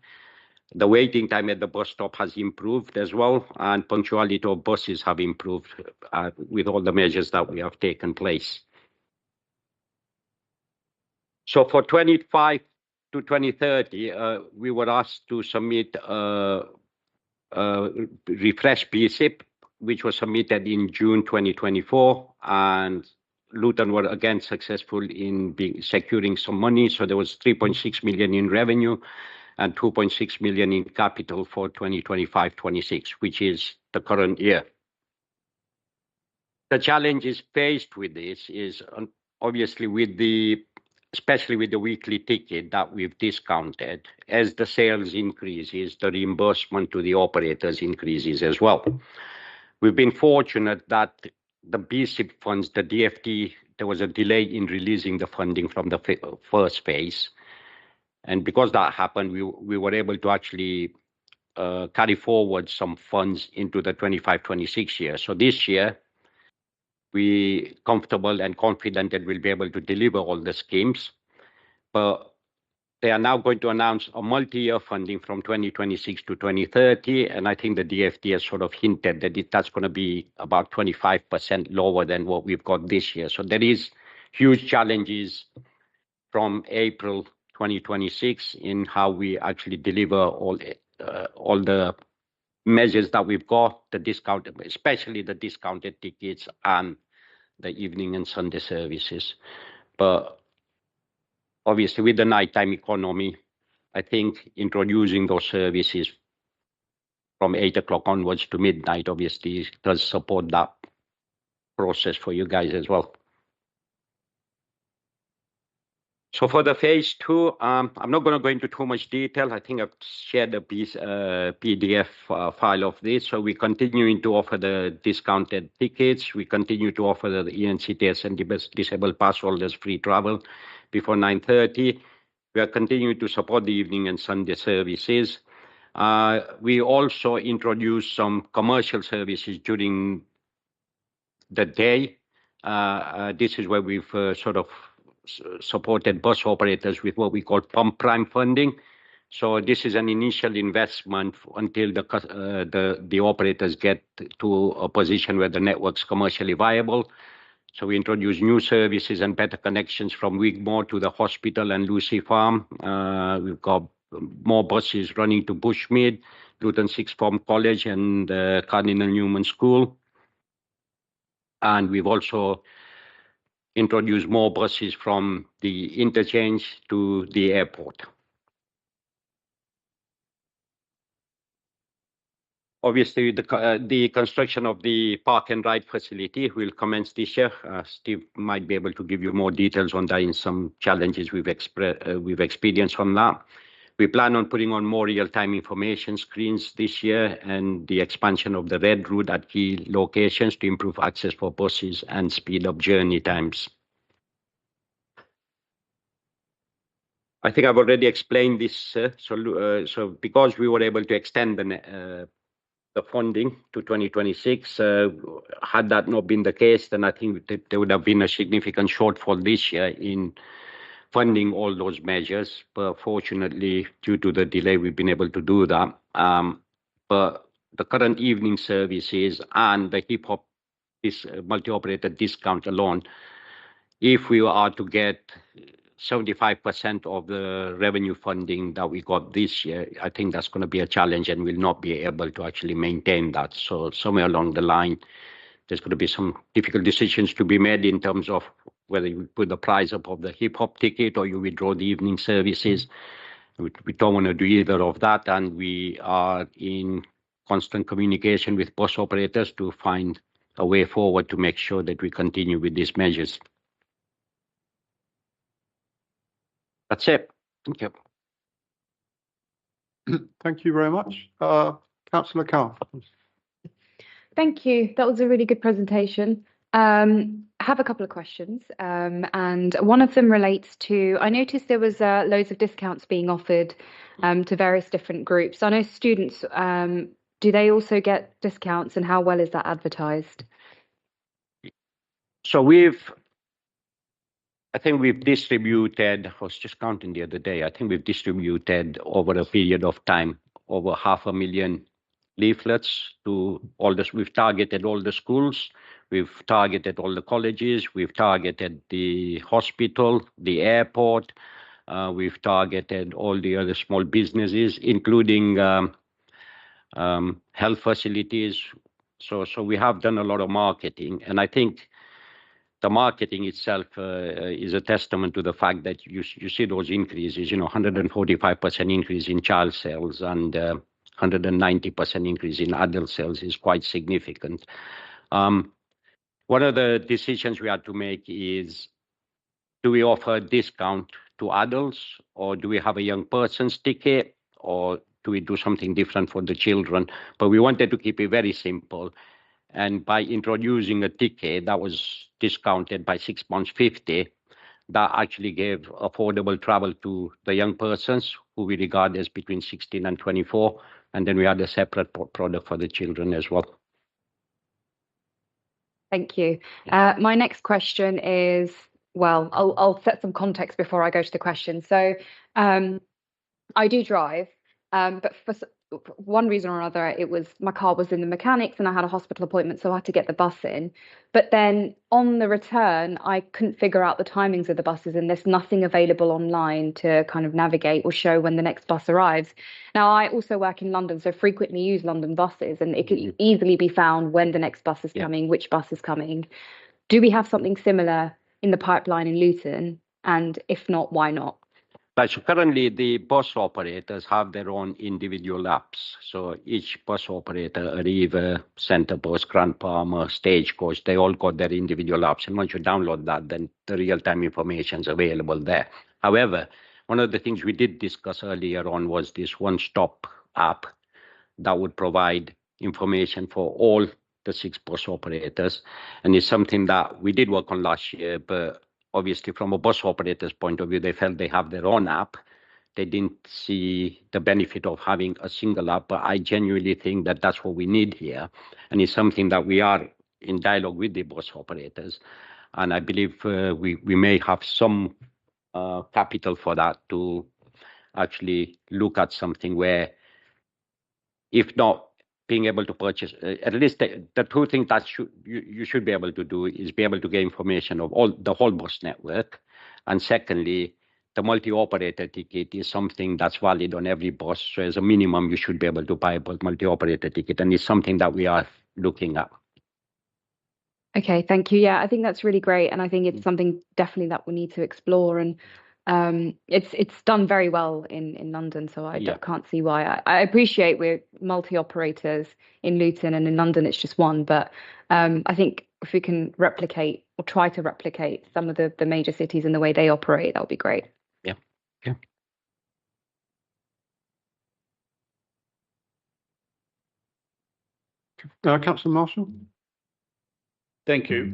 The waiting time at the bus stop has improved as well, and punctuality of buses have improved with all the measures that we have taken place. So for 25 to 2030, we were asked to submit a refresh BSIP, which was submitted in June 2024, and Luton were again successful in securing some money. So there was 3.6 million in revenue and 2.6 million in capital for 2025-26, which is the current year. The challenges faced with this is obviously especially with the weekly ticket that we've discounted. As the sales increases, the reimbursement to the operators increases as well. We've been fortunate that the BSIP funds, the DFT, there was a delay in releasing the funding from the first phase. And because that happened, we were able to actually carry forward some funds into the 25-26 year. So this year, we're comfortable and confident that we'll be able to deliver all the schemes. But they are now going to announce a multi-year funding from 2026 to 2030. And I think the DFT has sort of hinted that that's going to be about 25% lower than what we've got this year. So there is huge challenges from April 2026 in how we actually deliver all the measures that we've got, the discount, especially the discounted tickets and the evening and Sunday services. But obviously with the nighttime economy, I think introducing those services from 8 o'clock onwards to midnight obviously does support that process for you guys as well. So for the phase two, I'm not going to go into too much detail. I think I've shared a PDF file of this. So we're continuing to offer the discounted tickets. We continue to offer the ENCTS and disabled pass holders free travel before 9:30. We are continuing to support the evening and Sunday services. We also introduced some commercial services during the day. This is where we've sort of supported bus operators with what we call pump prime funding. So this is an initial investment until the operators get to a position where the network's commercially viable. So we introduce new services and better connections from Wigmore to the hospital and Lucy Farm. We've got more buses running to Bushmead, Luton Sixth Form College and Cardinal Newman School. And we've also introduced more buses from the interchange to the airport. Obviously, the construction of the park and ride facility will commence this year. Steve might be able to give you more details on that in some challenges we've experienced on that. We plan on putting on more real-time information screens this year and the expansion of the red route at key locations to improve access for buses and speed up journey times. I think I've already explained this. So because we were able to extend the funding to 2026, had that not been the case, then I think that there would have been a significant shortfall this year in funding all those measures. But fortunately, due to the delay, we've been able to do that. But the current evening services and the hip hop multi-operator discount alone, if we are to get 75% of the revenue funding that we got this year, I think that's going to be a challenge and we'll not be able to actually maintain that. So somewhere along the line, there's going to be some difficult decisions to be made in terms of whether you put the price up of the hip hop ticket or you withdraw the evening services. We don't want to do either of that, and we are in constant communication with bus operators to find a way forward to make sure that we continue with these measures. That's it. Thank you. Thank you very much. Councillor Carr. Thank you. That was a really good presentation. I have a couple of questions, and one of them relates to, I noticed there was loads of discounts being offered to various different groups. I know students, do they also get discounts, and how well is that advertised? So I think we've distributed, I was just counting the other day, I think we've distributed over a period of time over 500,000 leaflets to all this. We've targeted all the schools, we've targeted all the colleges, we've targeted the hospital, the airport, we've targeted all the other small businesses, including health facilities. So we have done a lot of marketing, and I think the marketing itself is a testament to the fact that you see those increases, 145% increase in child sales and 190% increase in adult sales is quite significant. One of the decisions we had to make is, do we offer a discount to adults, or do we have a young person's ticket, or do we do something different for the children? But we wanted to keep it very simple. And by introducing a ticket that was discounted by £6.50, that actually gave affordable travel to the young persons who we regard as between 16 and 24. And then we had a separate product for the children as well. Thank you. My next question is, well, I'll set some context before I go to the question. So I do drive, but for one reason or another, my car was in the mechanics and I had a hospital appointment, so I had to get the bus in. But then on the return, I couldn't figure out the timings of the buses, and there's nothing available online to kind of navigate or show when the next bus arrives. Now, I also work in London, so frequently use London buses, and it can easily be found when the next bus is coming, which bus is coming. Do we have something similar in the pipeline in Luton? And if not, why not? Right, so currently the bus operators have their own individual apps. So each bus operator, Arriva, Centrebus, Grand Palmer, Stagecoach, they all got their individual apps. And once you download that, then the real-time information is available there. However, one of the things we did discuss earlier on was this one-stop app that would provide information for all the 6 bus operators. And it's something that we did work on last year, but obviously, from a bus operator's point of view, they felt they have their own app. They didn't see the benefit of having a single app, but I genuinely think that that's what we need here. And it's something that we are in dialogue with the bus operators. And I believe we may have some capital for that to actually look at something where, if not being able to purchase, at least the 2 things that you should be able to do is be able to get information of the whole bus network. And secondly, the multi-operator ticket is something that's valid on every bus. So as a minimum, you should be able to buy a multi-operator ticket. And it's something that we are looking at. Okay, thank you. Yeah, I think that's really great. And I think it's something definitely that we need to explore. And It's done very well in London, so I Yeah. can't see why. I appreciate we're multi-operators in Luton, and in London it's just one. But I think if we can replicate or try to replicate some of the major cities and the way they operate, that would be great. Yeah. Okay. Councillor Marshall? Thank you.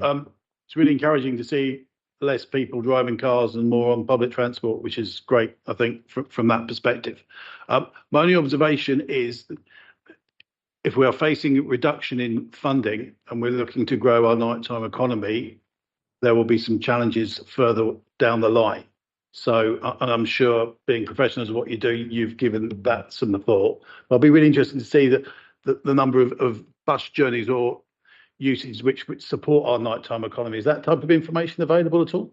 It's really encouraging to see less people driving cars and more on public transport, which is great, I think, from that perspective. My only observation is that if we are facing a reduction in funding and we're looking to grow our nighttime economy, there will be some challenges further down the line. So, and I'm sure, being professionals of what you do, you've given that some thought. I'll be really interested to see that the number of bus journeys or usage which support our nighttime economy. Is that type of information available at all?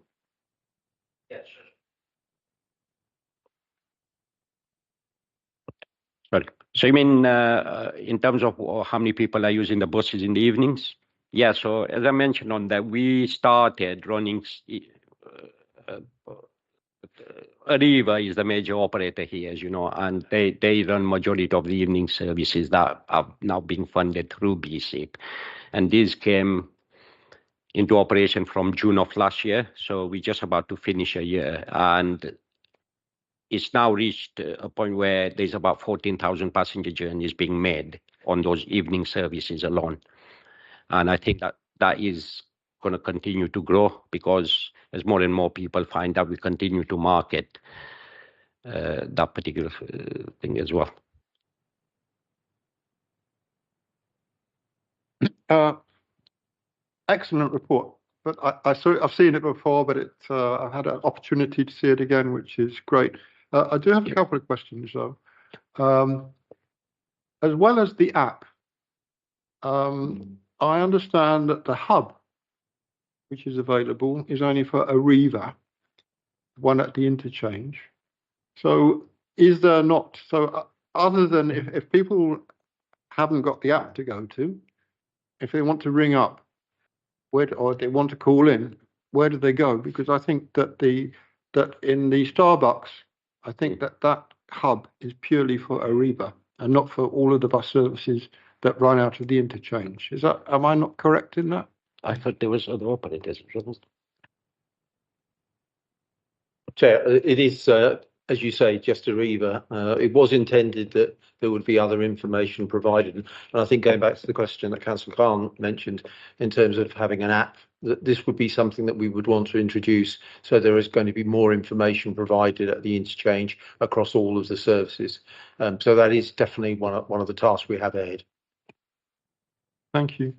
Yes. Sorry. So you mean in terms of how many people are using the buses in the evenings? Yeah. So as I mentioned on that, we started running. Arriva is the major operator here, as you know, and they run majority of the evening services that are now being funded through BSIP. And these came into operation from June of last year. So we're just about to finish a year. And it's now reached a point where there's about 14,000 passenger journeys being made on those evening services alone. And I think that is going to continue to grow because as more and more people find out, we continue to market that particular thing as well. Excellent report. But I've seen it before, but I've had an opportunity to see it again, which is great. I do have a couple of questions though. As well as the app, I understand that the hub, which is available, is only for Arriva, one at the interchange. So is there not, other than if people haven't got the app to go to, if they want to ring up, or they want to call in, where do they go? Because I think that in the Starbucks, I think that hub is purely for Arriva and not for all of the bus services that run out of the interchange. Am I not correct in that? I thought there was other operators. Chair, it is, as you say, just Arriva. It was intended that there would be other information provided. And I think going back to the question that Councillor Khan mentioned in terms of having an app, that this would be something that we would want to introduce. So there is going to be more information provided at the interchange across all of the services. So that is definitely one of the tasks we have ahead. Thank you.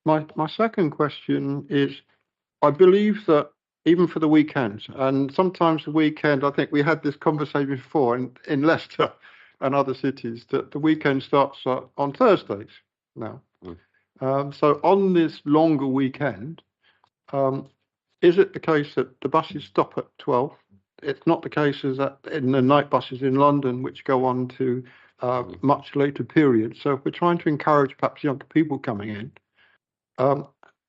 My second question is, I believe that even for the weekends, and sometimes the weekend, I think we had this conversation before in Leicester and other cities, that the weekend starts on Thursdays now. So on this longer weekend, is it the case that the buses stop at 12? It's not the case as that in the night buses in London, which go on to much later periods. So if we're trying to encourage perhaps younger people coming in,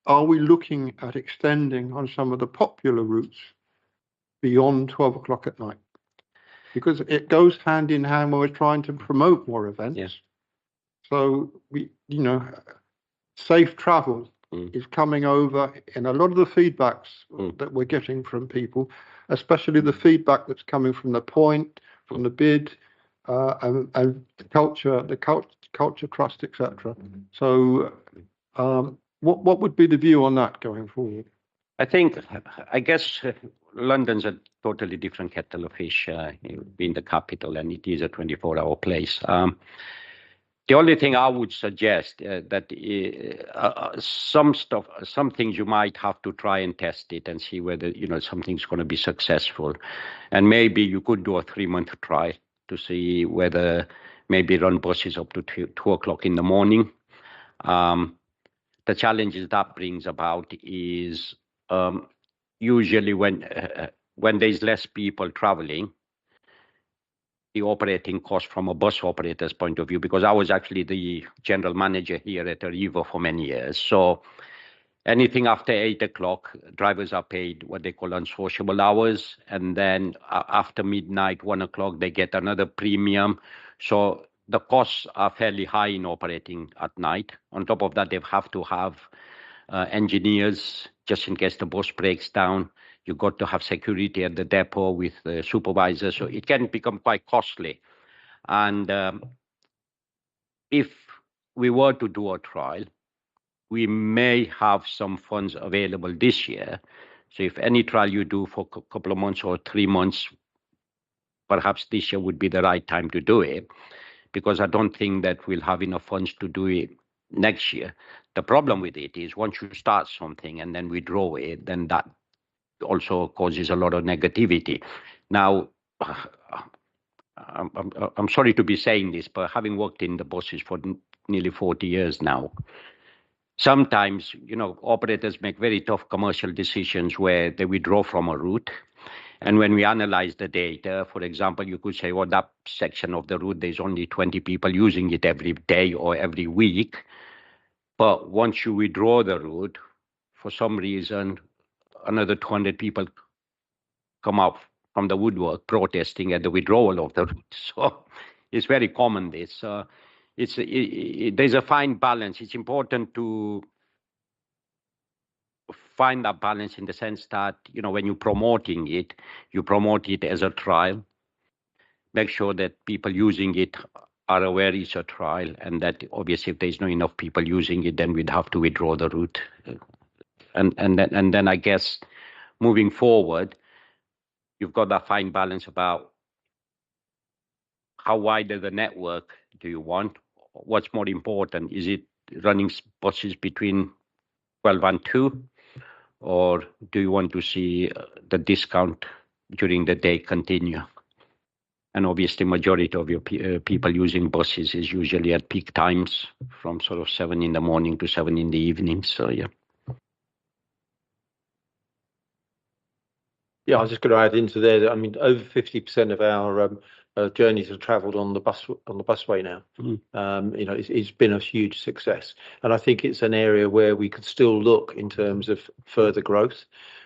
are we looking at extending on some of the popular routes beyond 12 o'clock at night? Because it goes hand in hand when we're trying to promote more events. Yes. So safe travel is coming over in a lot of the feedbacks that we're getting from people, especially the feedback that's coming from the Point, from the Bid, and the culture trust, etc. So what would be the view on that going forward? I guess London's a totally different kettle of fish, being the capital, and it is a 24-hour place. The only thing I would suggest that some things you might have to try and test it and see whether something's going to be successful, and maybe you could do a 3-month try to see whether maybe run buses up to 2 o'clock in the morning. The challenges that brings about is usually when there's less people traveling, the operating cost from a bus operator's point of view, because I was actually the general manager here at Arriva for many years. So Anything after 8 o'clock, drivers are paid what they call unsociable hours. And then after midnight, 1 o'clock, they get another premium. So the costs are fairly high in operating at night. On top of that, they have to have engineers just in case the bus breaks down. You got to have security at the depot with the supervisor. So it can become quite costly. And if we were to do a trial, we may have some funds available this year. So if any trial you do for a couple of months or 3 months, perhaps this year would be the right time to do it, because I don't think that we'll have enough funds to do it next year. The problem with it is once you start something and then withdraw it, then that also causes a lot of negativity. Now, I'm sorry to be saying this, but having worked in the buses for nearly 40 years now, sometimes, operators make very tough commercial decisions where they withdraw from a route. And when we analyze the data, for example, you could say, well, that section of the route, there's only 20 people using it every day or every week. But once you withdraw the route, for some reason, another 200 people come out from the woodwork protesting at the withdrawal of the route. So it's very common, this. There's a fine balance. It's important to find that balance in the sense that, when you're promoting it, you promote it as a trial. Make sure that people using it are aware it's a trial, and that obviously if there's not enough people using it, then we'd have to withdraw the route. And then I guess moving forward, you've got that fine balance about how wide of the network do you want? What's more important? Is it running buses between 12 and 2? Or do you want to see the discount during the day continue? And obviously, majority of your people using buses is usually at peak times from sort of 7 in the morning to 7 in the evening. So, yeah. Yeah, I was just going to add into there that, I mean, over 50% of our journeys are travelled on the busway now. It's been a huge success, and I think it's an area where we could still look in terms of further growth,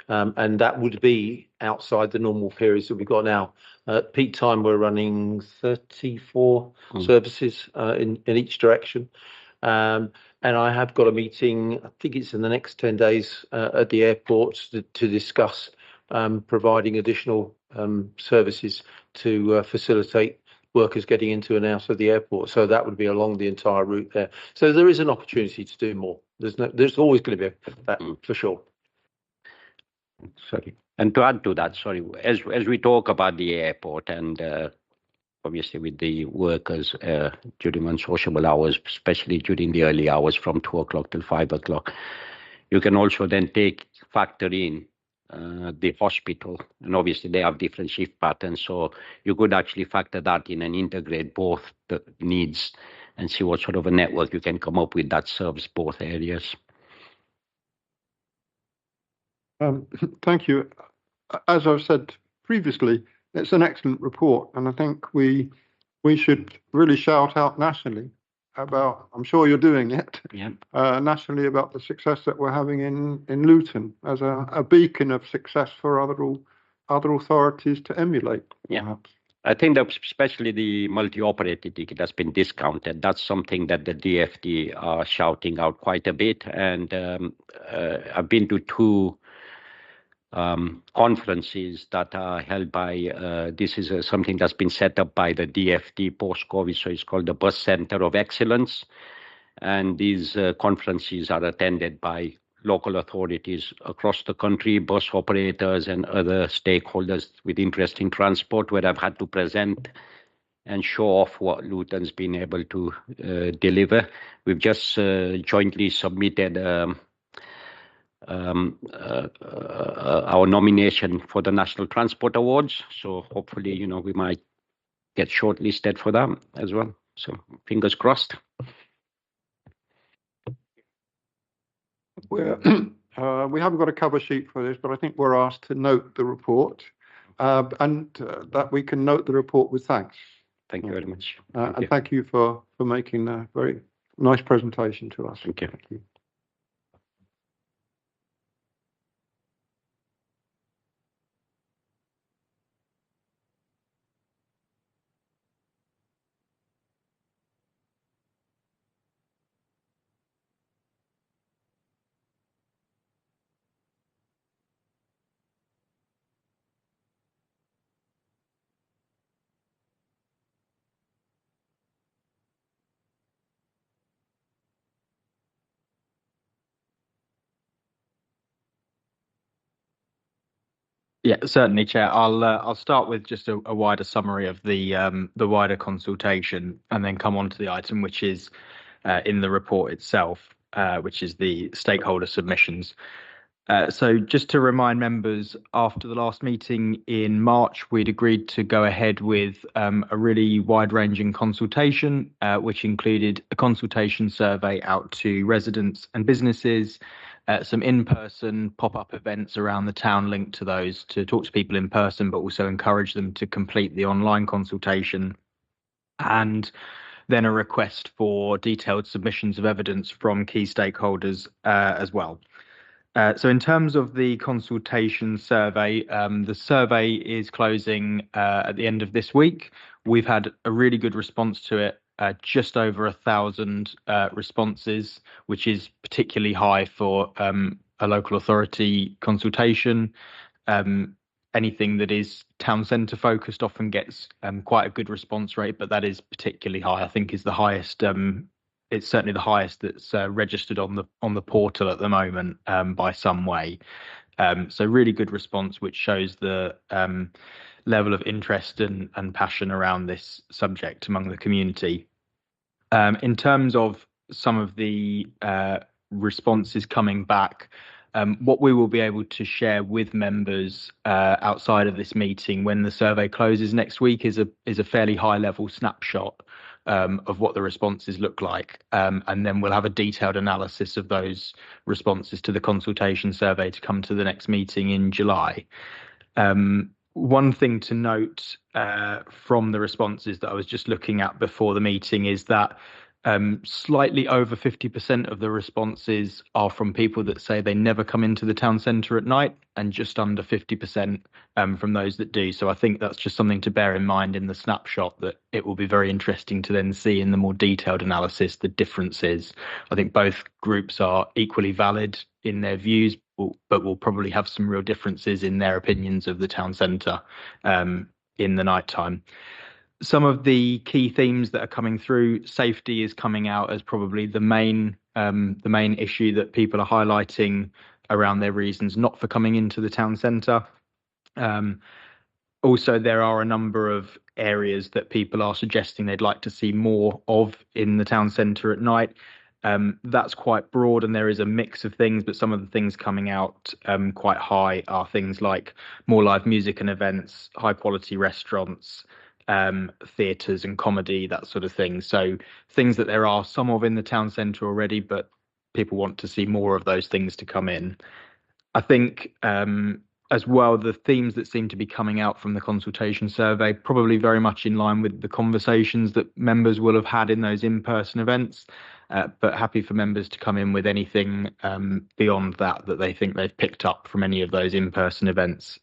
and that would be outside the normal periods that we've got now. At peak time, we're running 34 services in each direction. And I have got a meeting, I think it's in the next 10 days at the airport to discuss providing additional services to facilitate workers getting into and out of the airport. So that would be along the entire route there. So there is an opportunity to do more. There's always going to be that for sure. Sorry. And to add to that, as we talk about the airport and obviously with the workers during unsociable hours, especially during the early hours from 2 o'clock till 5 o'clock, you can also then factor in the hospital, and obviously they have different shift patterns, so you could actually factor that in and integrate both the needs and see what sort of a network you can come up with that serves both areas. Thank you. As I've said previously, it's an excellent report, and I think we should really shout out nationally about, I'm sure you're doing it, nationally about the success that we're having in Luton as a beacon of success for other authorities to emulate. Perhaps. I think that especially the multi-operator ticket has been discounted. That's something that the DFT are shouting out quite a bit. And I've been to 2 conferences that are held by, this is something that's been set up by the DFT post-COVID, so it's called the Bus Center of Excellence. And these conferences are attended by local authorities across the country, bus operators and other stakeholders with interest in transport, where I've had to present and show off what Luton's been able to deliver. We've just jointly submitted our nomination for the National Transport Awards. So hopefully, we might get shortlisted for that as well. So fingers crossed. We haven't got a cover sheet for this, but I think we're asked to note the report, and that we can note the report with thanks. Thank you very much. And thank you for making a very nice presentation to us. Thank you. Thank you. Yeah, certainly, Chair. I'll start with just a wider summary of the wider consultation, and then come on to the item which is in the report itself, which is the stakeholder submissions. So just to remind members, after the last meeting in March, we'd agreed to go ahead with a really wide-ranging consultation, which included a consultation survey out to residents and businesses, some in-person pop-up events around the town linked to those to talk to people in person, but also encourage them to complete the online consultation, and then a request for detailed submissions of evidence from key stakeholders as well. So in terms of the consultation survey, the survey is closing at the end of this week. We've had a really good response to it, just over 1,000 responses, which is particularly high for a local authority consultation. Anything that is town centre focused often gets quite a good response rate, but that is particularly high. I think is the highest. It's certainly the highest that's registered on the portal at the moment by some way. So really good response, which shows the level of interest and passion around this subject among the community. In terms of some of the responses coming back, what we will be able to share with members outside of this meeting when the survey closes next week is a fairly high level snapshot of what the responses look like, and then we'll have a detailed analysis of those responses to the consultation survey to come to the next meeting in July. One thing to note from the responses that I was just looking at before the meeting is that slightly over 50% of the responses are from people that say they never come into the town centre at night, and just under 50% from those that do. So I think that's just something to bear in mind in the snapshot, that it will be very interesting to then see in the more detailed analysis the differences. I think both groups are equally valid in their views, but will probably have some real differences in their opinions of the town centre in the night time. Some of the key themes that are coming through, safety is coming out as probably the main issue that people are highlighting around their reasons not for coming into the town centre. Also, there are a number of areas that people are suggesting they'd like to see more of in the town centre at night. That's quite broad, and there is a mix of things, but some of the things coming out quite high are things like more live music and events, high quality restaurants, theatres and comedy, that sort of thing. So things that there are some of in the town centre already, but people want to see more of those things to come in. I think as well, the themes that seem to be coming out from the consultation survey, probably very much in line with the conversations that members will have had in those in-person events, but happy for members to come in with anything beyond that they think they've picked up from any of those in-person events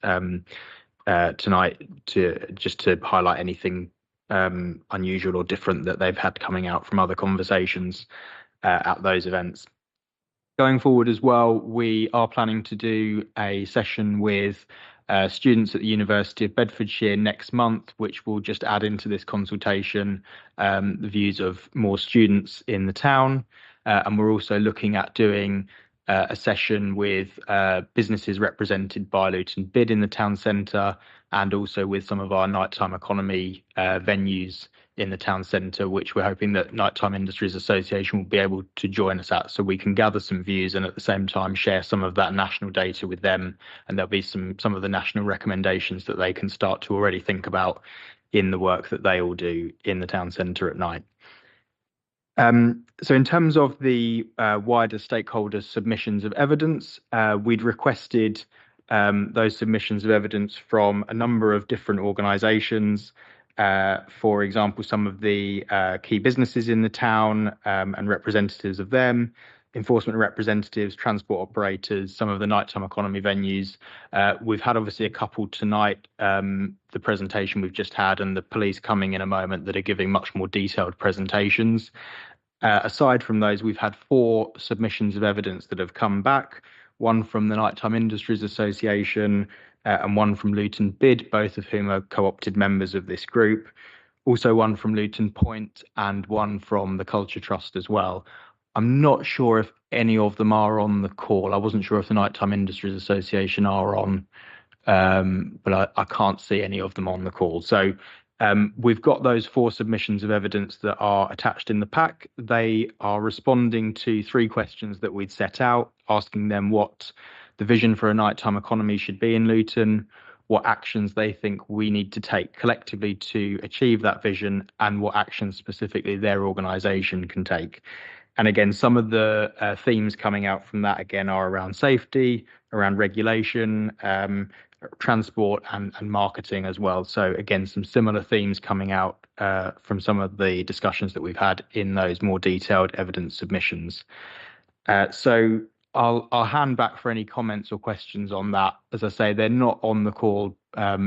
tonight, to highlight anything unusual or different that they've had coming out from other conversations at those events. Going forward as well, we are planning to do a session with students at the University of Bedfordshire next month, which will just add into this consultation the views of more students in the town. And we're also looking at doing a session with businesses represented by Luton Bid in the town centre, and also with some of our nighttime economy venues in the town centre, which we're hoping that Nighttime Industries Association will be able to join us at, so we can gather some views and at the same time share some of that national data with them, and there'll be some of the national recommendations that they can start to already think about in the work that they all do in the town centre at night. So in terms of the wider stakeholder submissions of evidence, we'd requested those submissions of evidence from a number of different organisations. For example, some of the key businesses in the town and representatives of them, enforcement representatives, transport operators, some of the nighttime economy venues. We've had obviously a couple tonight, the presentation we've just had, and the police coming in a moment, that are giving much more detailed presentations. Aside from those, we've had 4 submissions of evidence that have come back, one from the Nighttime Industries Association and one from Luton Bid, both of whom are co-opted members of this group. Also one from Luton Point and one from the Culture Trust as well. I'm not sure if any of them are on the call. I wasn't sure if the Nighttime Industries Association are on but I can't see any of them on the call. So we've got those 4 submissions of evidence that are attached in the pack. They are responding to 3 questions that we'd set out, asking them what the vision for a nighttime economy should be in Luton, what actions they think we need to take collectively to achieve that vision, and what actions specifically their organisation can take. And again, some of the themes coming out from that again are around safety, around regulation, transport and marketing as well. So again, some similar themes coming out from some of the discussions that we've had in those more detailed evidence submissions. So I'll hand back for any comments or questions on that. As I say, they're not on the call,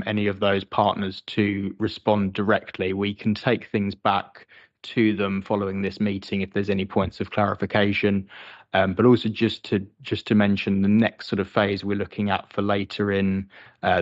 any of those partners to respond directly. We can take things back to them following this meeting if there's any points of clarification. But also just to mention, the next sort of phase we're looking at for later in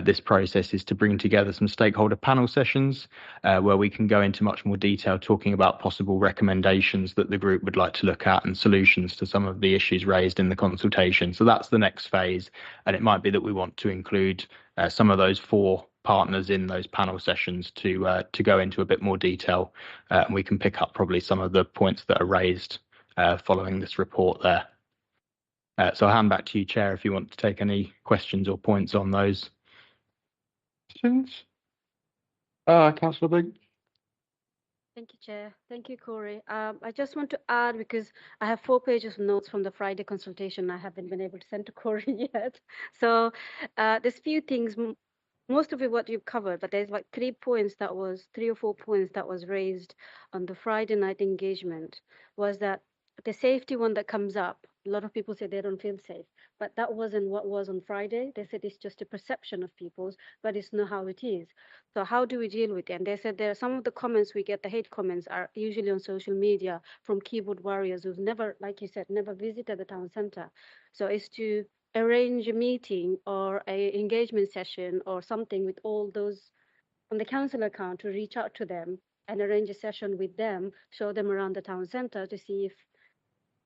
this process is to bring together some stakeholder panel sessions where we can go into much more detail talking about possible recommendations that the group would like to look at and solutions to some of the issues raised in the consultation. So that's the next phase, and it might be that we want to include some of those 4 partners in those panel sessions to go into a bit more detail, and we can pick up probably some of the points that are raised following this report there. So I'll hand back to you, Chair, if you want to take any questions or points on those. Questions? Councillor Bigg. Thank you, Chair. Thank you, Corey. I just want to add, because I have 4 pages of notes from the Friday consultation I haven't been able to send to Corey yet. So there's few things, most of it what you've covered, but there's like 3 or 4 points that was raised on the Friday night engagement. Was that the safety one that comes up? A lot of people say they don't feel safe, but that wasn't what was on Friday. They said it's just a perception of people's, but it's not how it is. So how do we deal with it? And they said there are some of the comments we get, the hate comments are usually on social media from keyboard warriors who've never, like you said, never visited the town centre. So it's to arrange a meeting or a engagement session or something with all those on the council account to reach out to them and arrange a session with them, show them around the town centre to see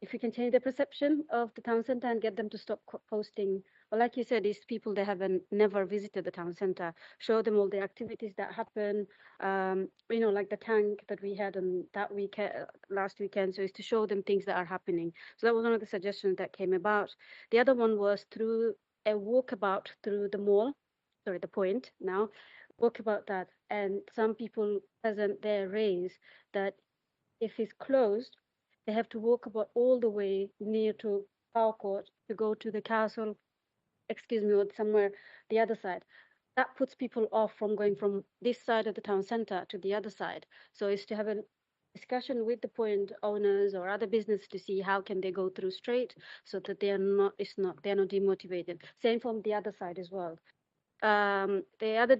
if we can change the perception of the town centre and get them to stop posting. Well, like you said, these people, they haven't never visited the town centre, show them all the activities that happen, like the tank that we had on that weekend, last weekend. So it's to show them things that are happening. So that was one of the suggestions that came about. The other one was through a walkabout through the mall, sorry, the point now, walkabout that. And some people present there raise that if it's closed, they have to walk about all the way near to Power Court to go to the castle, or somewhere the other side. That puts people off from going from this side of the town centre to the other side. So it's to have a discussion with the point owners or other business to see how can they go through straight so that they're not demotivated. Same from the other side as well. The other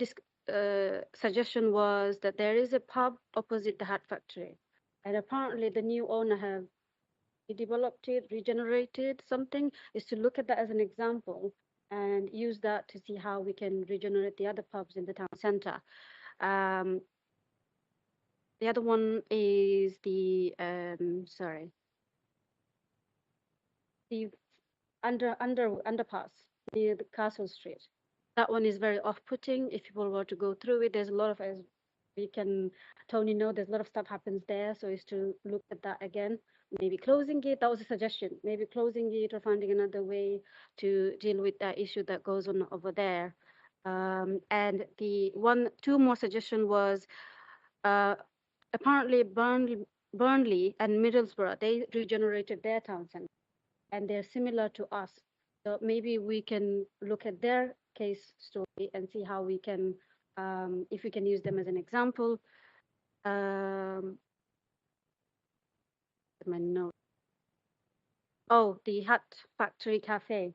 suggestion was that there is a pub opposite the hat factory. And apparently the new owner have developed it, regenerated something, is to look at that as an example and use that to see how we can regenerate the other pubs in the town centre. The other one is the underpass near the Castle Street. That one is very off-putting. If people were to go through it, there's a lot of, as Tony know, there's a lot of stuff happens there. So it's to look at that again. Maybe closing it. That was a suggestion. Maybe closing it or finding another way to deal with that issue that goes on over there. And the 2 more suggestion was apparently Burnley and Middlesbrough, they regenerated their town centre and they're similar to us. So maybe we can look at their case story and see how we can, if we can use them as an example. My note. Oh, the Hat Factory Cafe.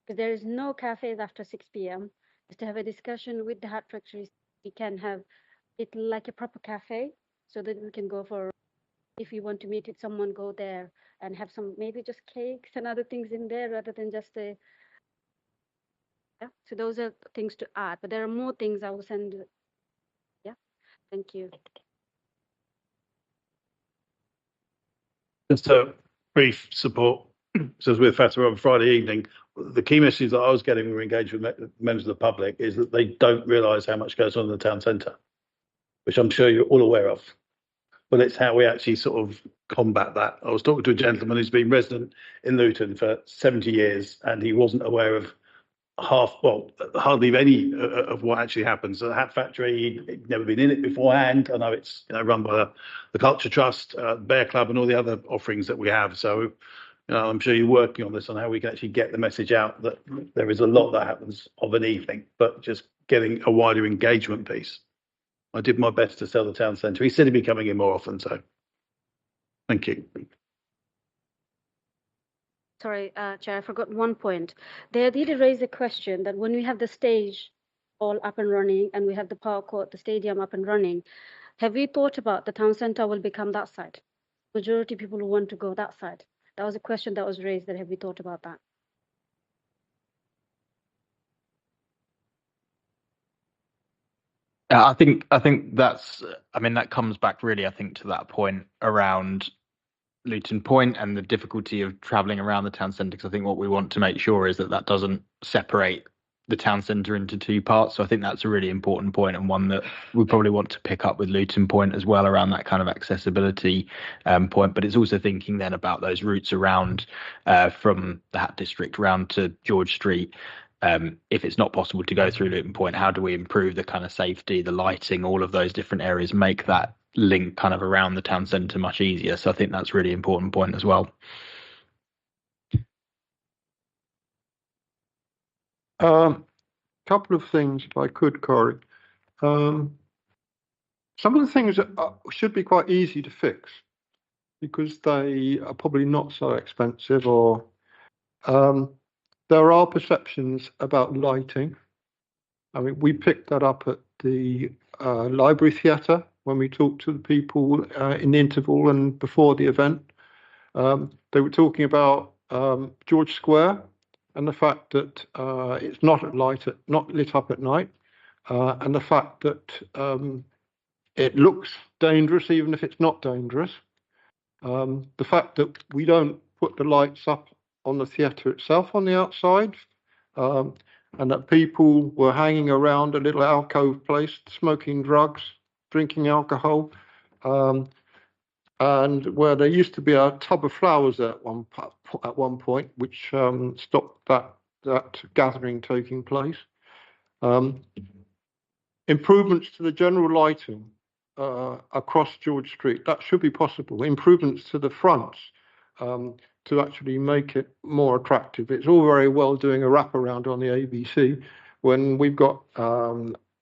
Because there is no cafes after 6 p.m. Is to have a discussion with the Hat Factories. We can have it like a proper cafe so that we can go for, if you want to meet with someone, go there and have some, maybe just cakes and other things in there rather than just a, yeah. So those are things to add, but there are more things I will send. Yeah, thank you. Just a brief support. So as with Fatah on Friday evening, the key message that I was getting when we engage with members of the public is that they don't realise how much goes on in the town centre, which I'm sure you're all aware of. But it's how we actually sort of combat that. I was talking to a gentleman who's been resident in Luton for 70 years, and he wasn't aware of hardly any of what actually happens. So the Hat Factory, he'd never been in it beforehand. I know it's run by the Culture Trust, Bear Club, and all the other offerings that we have. So I'm sure you're working on this on how we can actually get the message out that there is a lot that happens of an evening, but just getting a wider engagement piece. I did my best to sell the town centre. He said he'd be coming in more often, so thank you. Sorry, Chair, I forgot one point. They did raise a question that when we have the stage all up and running and we have the park court, the stadium up and running, have we thought about the town centre will become that side? Majority people who want to go that side. That was a question that was raised, that have we thought about that? I think that's, that comes back really, I think, to that point around Luton Point and the difficulty of travelling around the town centre, because I think what we want to make sure is that doesn't separate the town centre into two parts. So I think that's a really important point, and one that we probably want to pick up with Luton Point as well, around that kind of accessibility point. But it's also thinking then about those routes around from the Hat District round to George Street. If it's not possible to go through Luton Point, how do we improve the kind of safety, the lighting, all of those different areas, make that link kind of around the town centre much easier? So I think that's a really important point as well. Couple of things, if I could, Corey. Some of the things that should be quite easy to fix because they are probably not so expensive, or there are perceptions about lighting. I mean, we picked that up at the library theatre when we talked to the people in the interval and before the event. They were talking about George Square and the fact that it's not lit up at night, and the fact that it looks dangerous even if it's not dangerous. The fact that we don't put the lights up on the theatre itself on the outside, and that people were hanging around a little alcove place, smoking drugs, drinking alcohol, and where there used to be a tub of flowers there at one point, which stopped that gathering taking place. Improvements to the general lighting across George Street, that should be possible. Improvements to the fronts to actually make it more attractive. It's all very well doing a wraparound on the ABC when we've got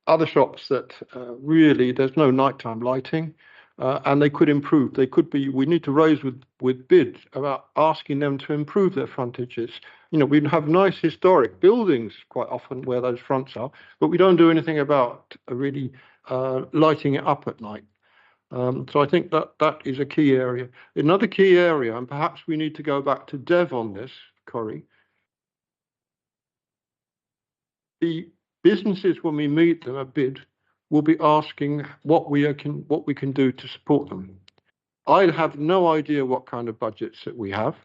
other shops that really there's no nighttime lighting, and they could improve. They could be. We need to raise with bids about asking them to improve their frontages. We have nice historic buildings quite often where those fronts are, but we don't do anything about really lighting it up at night. So I think that is a key area. Another key area, and perhaps we need to go back to Dev on this, Corey. The businesses, when we meet them at bid, will be asking what we can do to support them. I have no idea what kind of budgets that we have.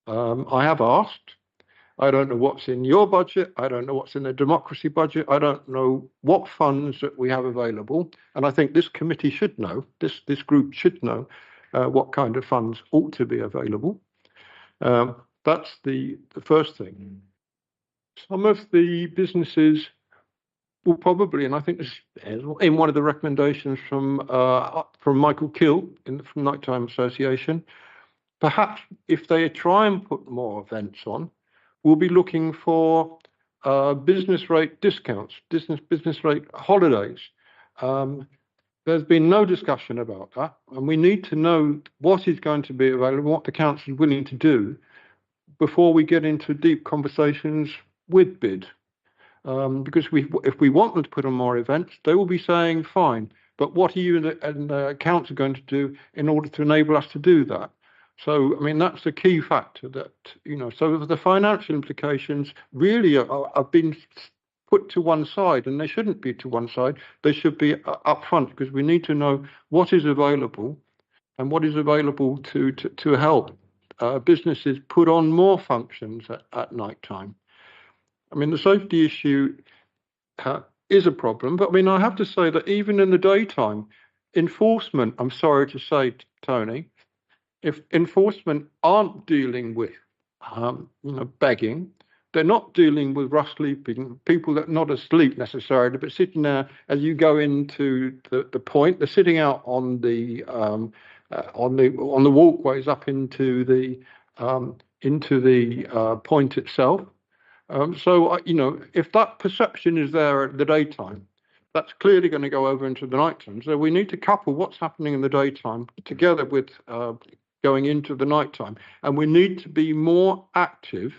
I have asked. I don't know what's in your budget. I don't know what's in the democracy budget. I don't know what funds that we have available. And I think this committee should know, this group should know what kind of funds ought to be available. That's the first thing. Some of the businesses will probably, and I think this is in one of the recommendations from Michael Kill from Nighttime Association, perhaps if they try and put more events on, we'll be looking for business rate discounts, business rate holidays. There's been no discussion about that, and we need to know what is going to be available, what the council is willing to do before we get into deep conversations with bid. Because if we want them to put on more events, they will be saying, fine, but what are you and the council going to do in order to enable us to do that? So, I mean, that's a key factor that, so the financial implications really have been put to one side, and they shouldn't be to one side. They should be up front, because we need to know what is available and what is available to help businesses put on more functions at night time. I mean, the safety issue is a problem, but I mean, I have to say that even in the daytime, enforcement, I'm sorry to say, Tony, if enforcement aren't dealing with begging, they're not dealing with rough sleeping, people that are not asleep necessarily, but sitting there as you go into the point. They're sitting out on the walkways up into the point itself. So if that perception is there at the daytime, that's clearly going to go over into the nighttime. So we need to couple what's happening in the daytime together with going into the nighttime, and we need to be more active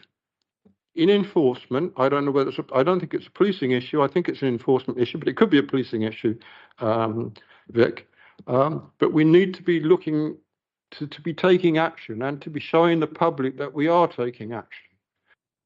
in enforcement. I don't know whether I don't think it's a policing issue. I think it's an enforcement issue, but it could be a policing issue, Vic. But we need to be looking to be taking action and to be showing the public that we are taking action.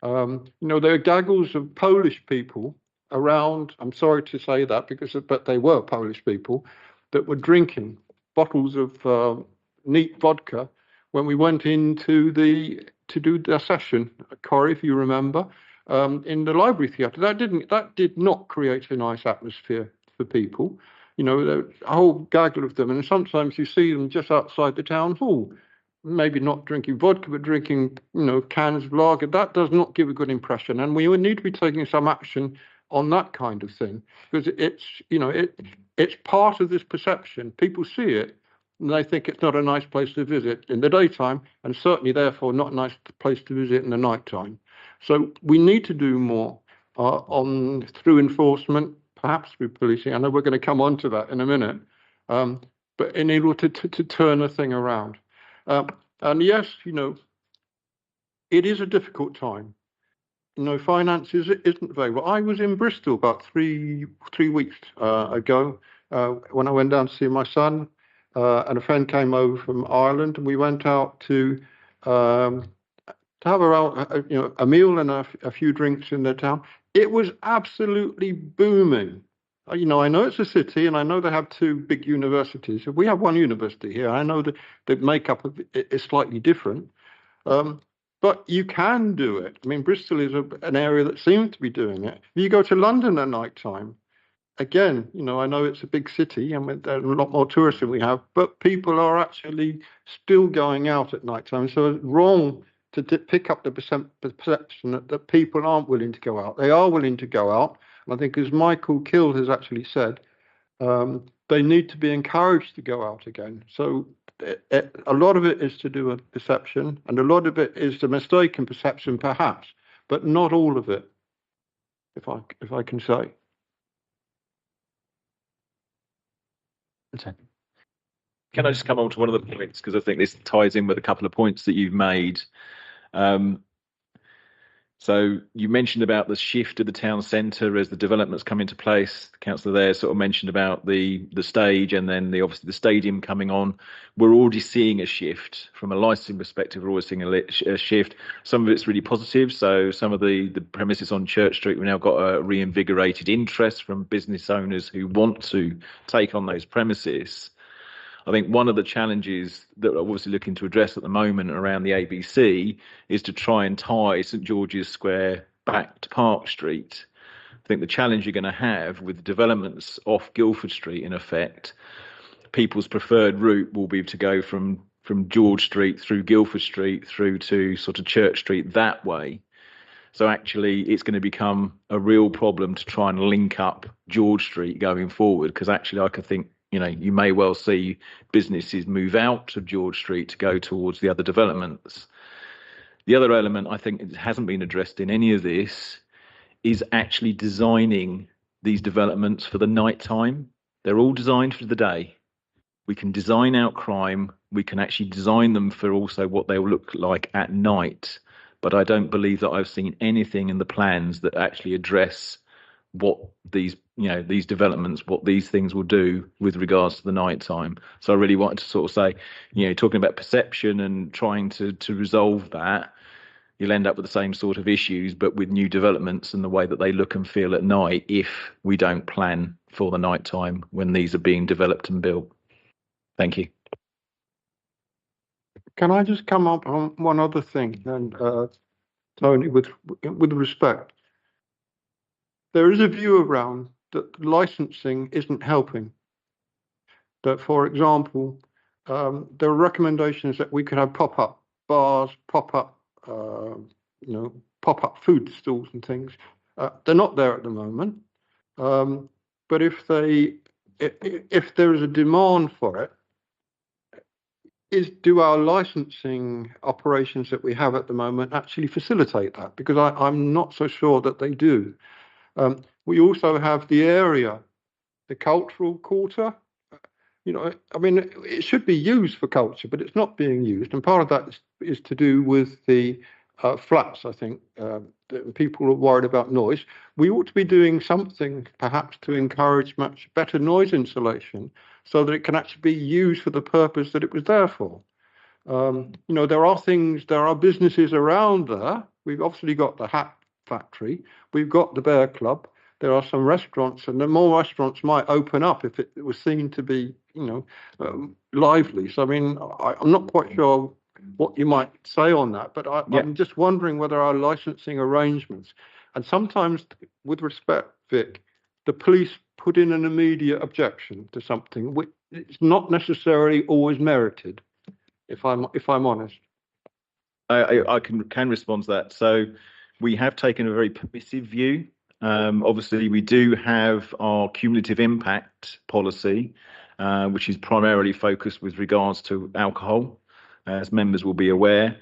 There are gaggles of Polish people around. I'm sorry to say that but they were Polish people that were drinking bottles of neat vodka when we went into to do the session, Corey, if you remember, in the library theatre. That did not create a nice atmosphere for people. A whole gaggle of them, and sometimes you see them just outside the town hall, maybe not drinking vodka, but drinking, cans of lager. That does not give a good impression, and we would need to be taking some action on that kind of thing, because it's part of this perception. People see it, and they think it's not a nice place to visit in the daytime, and certainly, therefore, not a nice place to visit in the nighttime. So we need to do more through enforcement, perhaps through policing. I know we're going to come on to that in a minute, but in order to turn the thing around. And yes, it is a difficult time. Finances isn't very well. I was in Bristol about three weeks ago when I went down to see my son, and a friend came over from Ireland, and we went out to have a meal and a few drinks in the town. It was absolutely booming. I know it's a city, and I know they have two big universities. We have one university here. I know that the makeup of it is slightly different, but you can do it. I mean, Bristol is an area that seems to be doing it. If you go to London at night time, again, I know it's a big city, and there are a lot more tourists than we have, but people are actually still going out at night time. So it's wrong to pick up the perception that people aren't willing to go out. They are willing to go out. I think, as Michael Kill has actually said, they need to be encouraged to go out again. So a lot of it is to do with perception, and a lot of it is the mistaken perception, perhaps, but not all of it, if I can say. Can I just come on to one of the points, because I think this ties in with a couple of points that you've made. So you mentioned about the shift of the town centre as the developments come into place. The councillor there sort of mentioned about the stage, and then obviously the stadium coming on. We're already seeing a shift from a licensing perspective. We're always seeing a shift. Some of it's really positive. So some of the premises on Church Street, we've now got a reinvigorated interest from business owners who want to take on those premises. I think one of the challenges that we're obviously looking to address at the moment around the ABC is to try and tie St George's Square back to Park Street. I think the challenge you're going to have with developments off Guildford Street, in effect, people's preferred route will be to go from George Street through Guildford Street through to sort of Church Street that way. So actually, it's going to become a real problem to try and link up George Street going forward, because actually I could think, you may well see businesses move out of George Street to go towards the other developments. The other element I think it hasn't been addressed in any of this is actually designing these developments for the night time. They're all designed for the day. We can design out crime. We can actually design them for also what they'll look like at night. But I don't believe that I've seen anything in the plans that actually address what these developments, what these things will do with regards to the night time. So I really wanted to sort of say, talking about perception and trying to resolve that, you'll end up with the same sort of issues, but with new developments and the way that they look and feel at night if we don't plan for the night time when these are being developed and built. Thank you. can I just come up on one other thing? And Tony, with respect, there is a view around that licensing isn't helping. That, for example, there are recommendations that we could have pop-up bars, pop-up, pop-up food stalls and things. They're not there at the moment. But if there is a demand for it, do our licensing operations that we have at the moment actually facilitate that? Because I'm not so sure that they do. We also have the area, the cultural quarter. I mean, it should be used for culture, but it's not being used. And part of that is to do with the flats, I think. That people are worried about noise. We ought to be doing something, perhaps, to encourage much better noise insulation so that it can actually be used for the purpose that it was there for. There are businesses around there. We've obviously got the hat factory. We've got the Bear Club. There are some restaurants, and the more restaurants might open up if it was seen to be, lively. So, I mean, I'm not quite sure what you might say on that, but I'm just wondering whether our licensing arrangements, and sometimes, with respect, Vic, the police put in an immediate objection to something which it's not necessarily always merited. If I'm honest, I can respond to that. So we have taken a very permissive view. Obviously, we do have our cumulative impact policy, which is primarily focused with regards to alcohol, as members will be aware.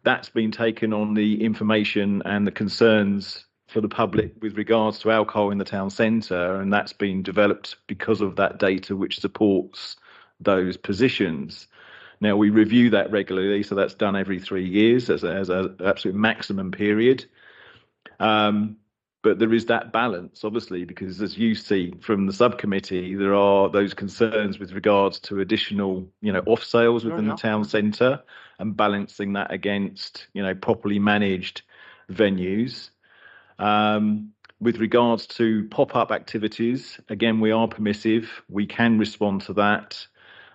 That's been taken on the information and the concerns for the public with regards to alcohol in the town centre, and that's been developed because of that data which supports those positions. Now, we review that regularly, so that's done every 3 years as an absolute maximum period. But there is that balance, obviously, because as you see from the subcommittee, there are those concerns with regards to additional, off sales within the town centre and balancing that against, properly managed venues. With regards to pop-up activities, again, we are permissive. We can respond to that.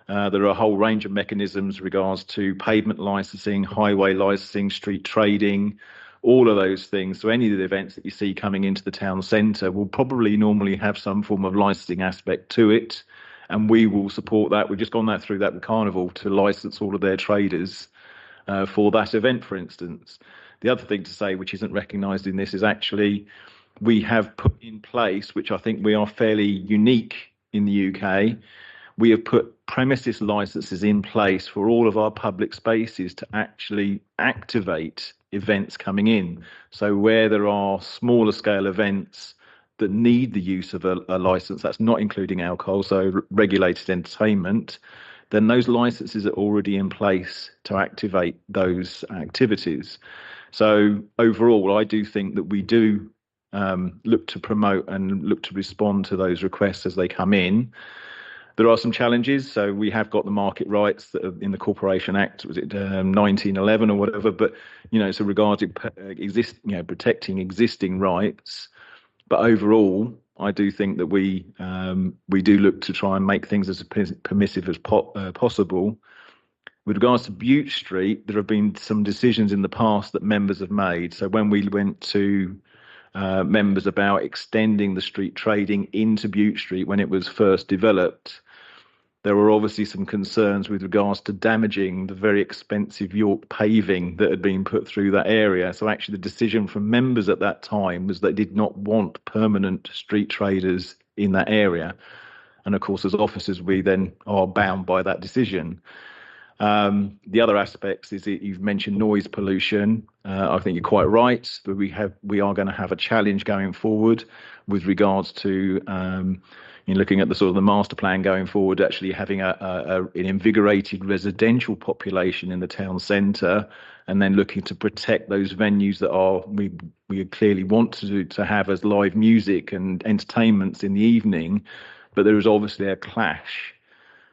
There are a whole range of mechanisms regards to pavement licensing, highway licensing, street trading, all of those things. So any of the events that you see coming into the town centre will probably normally have some form of licensing aspect to it, and we will support that. We've just gone through that with Carnival to license all of their traders for that event, for instance. The other thing to say, which isn't recognised in this, is actually we have put in place, which I think we are fairly unique in the UK, we have put premises licenses in place for all of our public spaces to actually activate events coming in. So where there are smaller scale events that need the use of a license, that's not including alcohol, so regulated entertainment, then those licenses are already in place to activate those activities. So overall, I do think that we do look to promote and look to respond to those requests as they come in. There are some challenges. So we have got the market rights that are in the Corporation Act, was it 1911 or whatever? But so regarding protecting existing rights. But overall, I do think that we do look to try and make things as permissive as possible. With regards to Bute Street, there have been some decisions in the past that members have made. So when we went to members about extending the street trading into Bute Street when it was first developed, there were obviously some concerns with regards to damaging the very expensive York paving that had been put through that area. So actually the decision from members at that time was they did not want permanent street traders in that area. And of course, as officers, we then are bound by that decision. The other aspects is that you've mentioned noise pollution. I think you're quite right, but we are going to have a challenge going forward with regards to looking at the sort of the master plan going forward, actually having an invigorated residential population in the town centre, and then looking to protect those venues that we clearly want to have as live music and entertainments in the evening, but there is obviously a clash.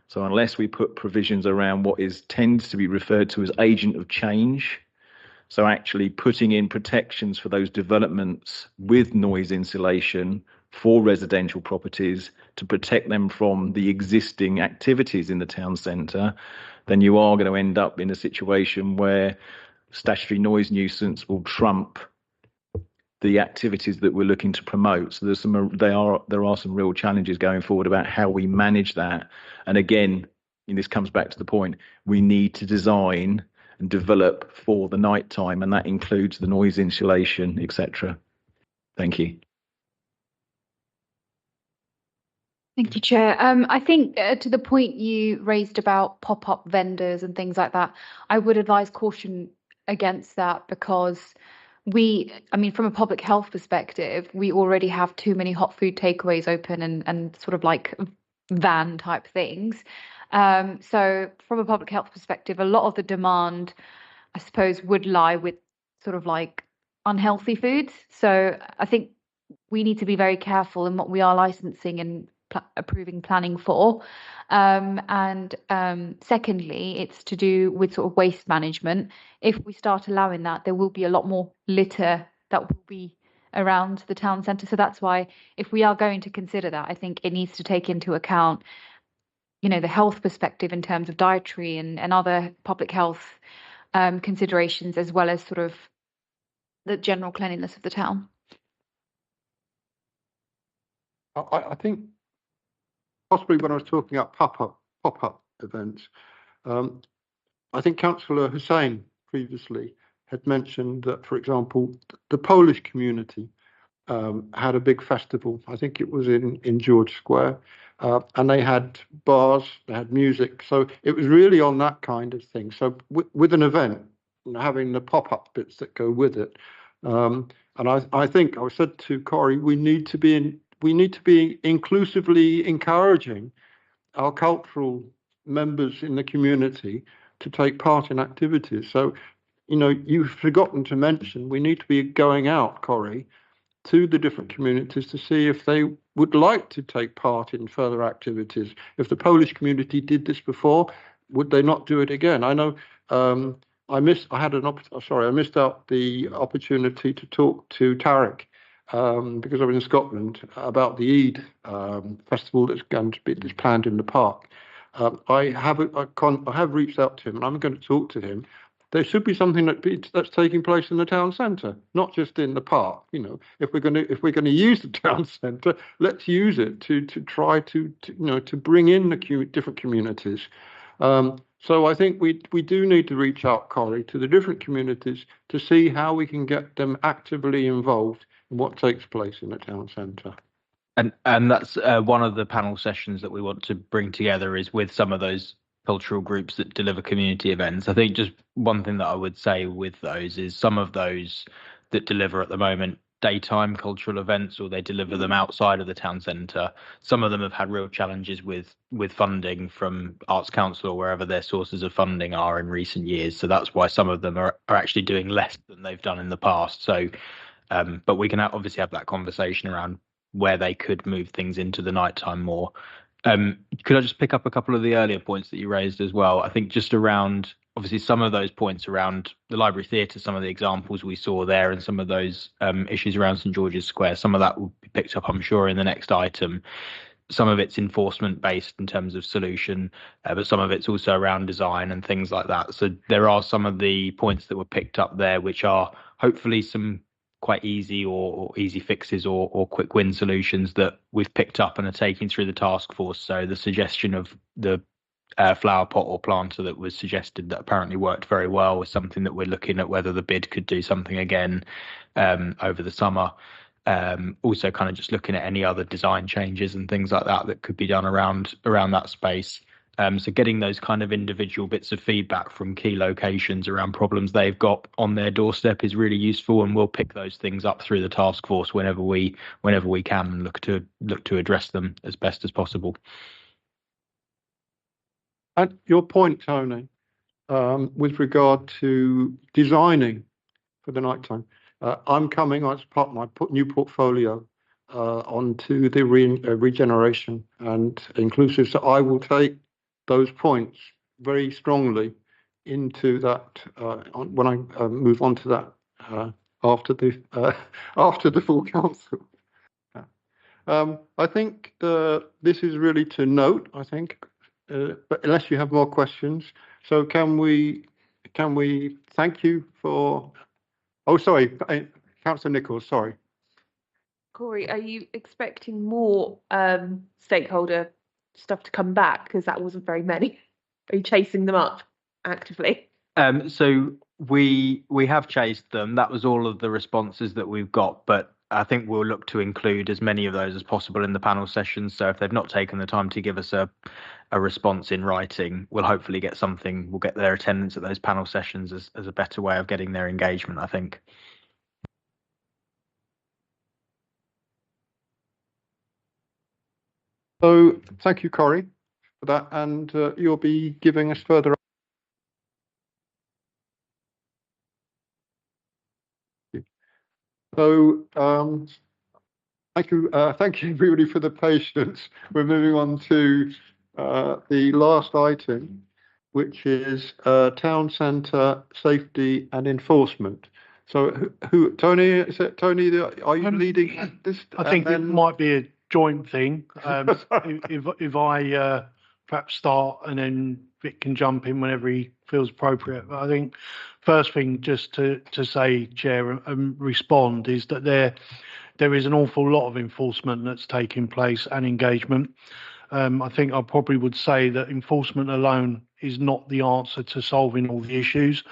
So unless we put provisions around what tends to be referred to as agent of change, so actually putting in protections for those developments with noise insulation for residential properties to protect them from the existing activities in the town centre, then you are going to end up in a situation where statutory noise nuisance will trump the activities that we're looking to promote. So there are some real challenges going forward about how we manage that. And again, and this comes back to the point, we need to design and develop for the night time, and that includes the noise insulation, etc. Thank you. Thank you, Chair. I think to the point you raised about pop-up vendors and things like that, I would advise caution against that, because from a public health perspective, we already have too many hot food takeaways open and sort of like van type things. So from a public health perspective, a lot of the demand, I suppose, would lie with sort of like unhealthy foods. So I think we need to be very careful in what we are licensing and approving planning for. Secondly, it's to do with sort of waste management. If we start allowing that, there will be a lot more litter that will be around the town centre. So that's why, if we are going to consider that, I think it needs to take into account, the health perspective in terms of dietary and other public health considerations, as well as sort of the general cleanliness of the town. I think possibly when I was talking about pop-up events, I think Councillor Hussain previously had mentioned that, for example, the Polish community had a big festival. I think it was in George Square, and they had bars, they had music. So it was really on that kind of thing. So with an event, having the pop-up bits that go with it. And I think I said to Corey, we need to be inclusively encouraging our cultural members in the community to take part in activities. So, you've forgotten to mention, we need to be going out, Corey, to the different communities to see if they would like to take part in further activities. If the Polish community did this before, would they not do it again? I know I missed out the opportunity to talk to Tarek because I was in Scotland about the Eid festival that's planned in the park. I have reached out to him, and I'm going to talk to him. There should be something that's taking place in the town centre, not just in the park. If we're going to use the town centre, let's use it to try to bring in the different communities. So I think we do need to reach out, Corey, to the different communities to see how we can get them actively involved in what takes place in the town centre. And that's one of the panel sessions that we want to bring together, is with some of those cultural groups that deliver community events. I think just one thing that I would say with those is some of those that deliver at the moment daytime cultural events, or they deliver them outside of the town centre, some of them have had real challenges with funding from Arts Council or wherever their sources of funding are in recent years. So that's why some of them are actually doing less than they've done in the past. So but we can obviously have that conversation around where they could move things into the nighttime more. Could I just pick up a couple of the earlier points that you raised as well? I think just around, obviously, some of those points around the Library Theatre, some of the examples we saw there, and some of those issues around St George's Square, some of that will be picked up, I'm sure, in the next item. Some of it's enforcement based in terms of solution, but some of it's also around design and things like that. So there are some of the points that were picked up there, which are hopefully some quite easy or easy fixes or quick win solutions that we've picked up and are taking through the task force. So the suggestion of the flower pot or planter that was suggested, that apparently worked very well, was something that we're looking at whether the bid could do something again over the summer. Also kind of just looking at any other design changes and things like that could be done around that space. So getting those kind of individual bits of feedback from key locations around problems they've got on their doorstep is really useful, and we'll pick those things up through the task force whenever we can, and look to address them as best as possible. And your point, Tony, with regard to designing for the nighttime, I'm coming as part of my new portfolio onto the regeneration and inclusive. So I will take those points very strongly into that when I move on to that after the full council. I think this is really to note, I think, but unless you have more questions. So can we thank you for, oh, sorry, Councillor Nichols, sorry. Corey, are you expecting more stakeholder stuff to come back? Because that wasn't very many. Are you chasing them up actively? So we have chased them. That was all of the responses that we've got, but I think we'll look to include as many of those as possible in the panel sessions. So if they've not taken the time to give us a response in writing, we'll hopefully get something. We'll get their attendance at those panel sessions as a better way of getting their engagement, I think. So thank you, Corey, for that, and you'll be giving us further. So thank you everybody for the patience. We're moving on to the last item, which is town centre safety and enforcement. So who Tony, is it Tony? Are you leading this? I think it might be a joint thing. If I perhaps start and then Vic can jump in whenever he feels appropriate. But I think first thing just to say, Chair, and respond is that there is an awful lot of enforcement that's taking place and engagement. I think I probably would say that enforcement alone is not the answer to solving all the issues,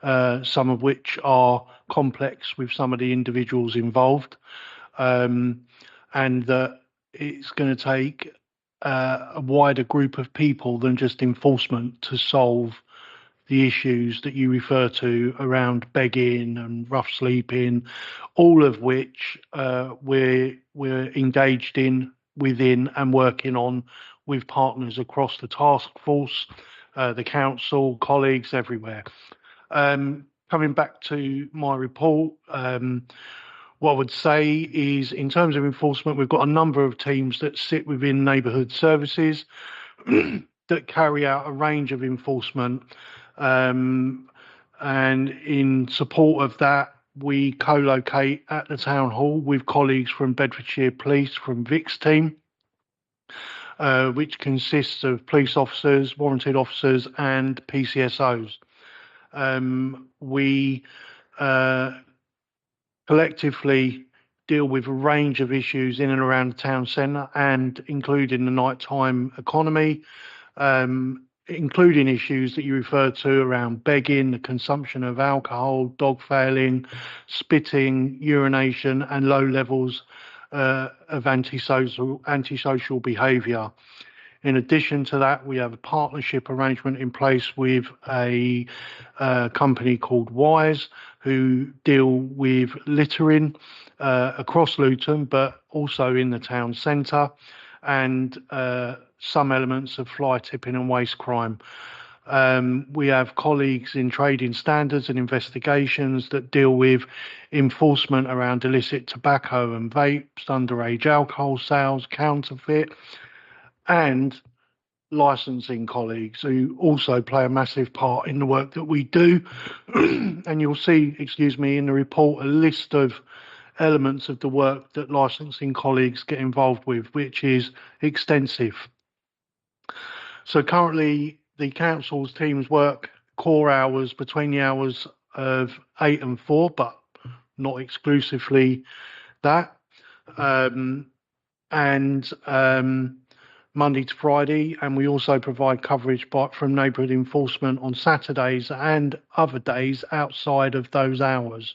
some of which are complex with some of the individuals involved, and that it's going to take a wider group of people than just enforcement to solve the issues that you refer to around begging and rough sleeping, all of which we're engaged within and working on with partners across the task force, the council, colleagues everywhere. Coming back to my report, what I would say is in terms of enforcement, we've got a number of teams that sit within neighbourhood services that carry out a range of enforcement. And in support of that, we co-locate at the town hall with colleagues from Bedfordshire Police, from Vic's team, which consists of police officers, warranted officers and PCSOs. We collectively deal with a range of issues in and around the town centre and including the nighttime economy, including issues that you referred to around begging, the consumption of alcohol, dog failing, spitting, urination and low levels of antisocial behaviour. In addition to that, we have a partnership arrangement in place with a company called Wise, who deal with littering across Luton, but also in the town centre, and some elements of fly tipping and waste crime. We have colleagues in trading standards and investigations that deal with enforcement around illicit tobacco and vapes, underage alcohol sales, counterfeit, and licensing colleagues who also play a massive part in the work that we do. And you'll see, in the report, a list of elements of the work that licensing colleagues get involved with, which is extensive. So currently the council's teams work core hours between the hours of 8 and 4, but not exclusively that. Monday to Friday, and we also provide coverage from neighbourhood enforcement on Saturdays and other days outside of those hours.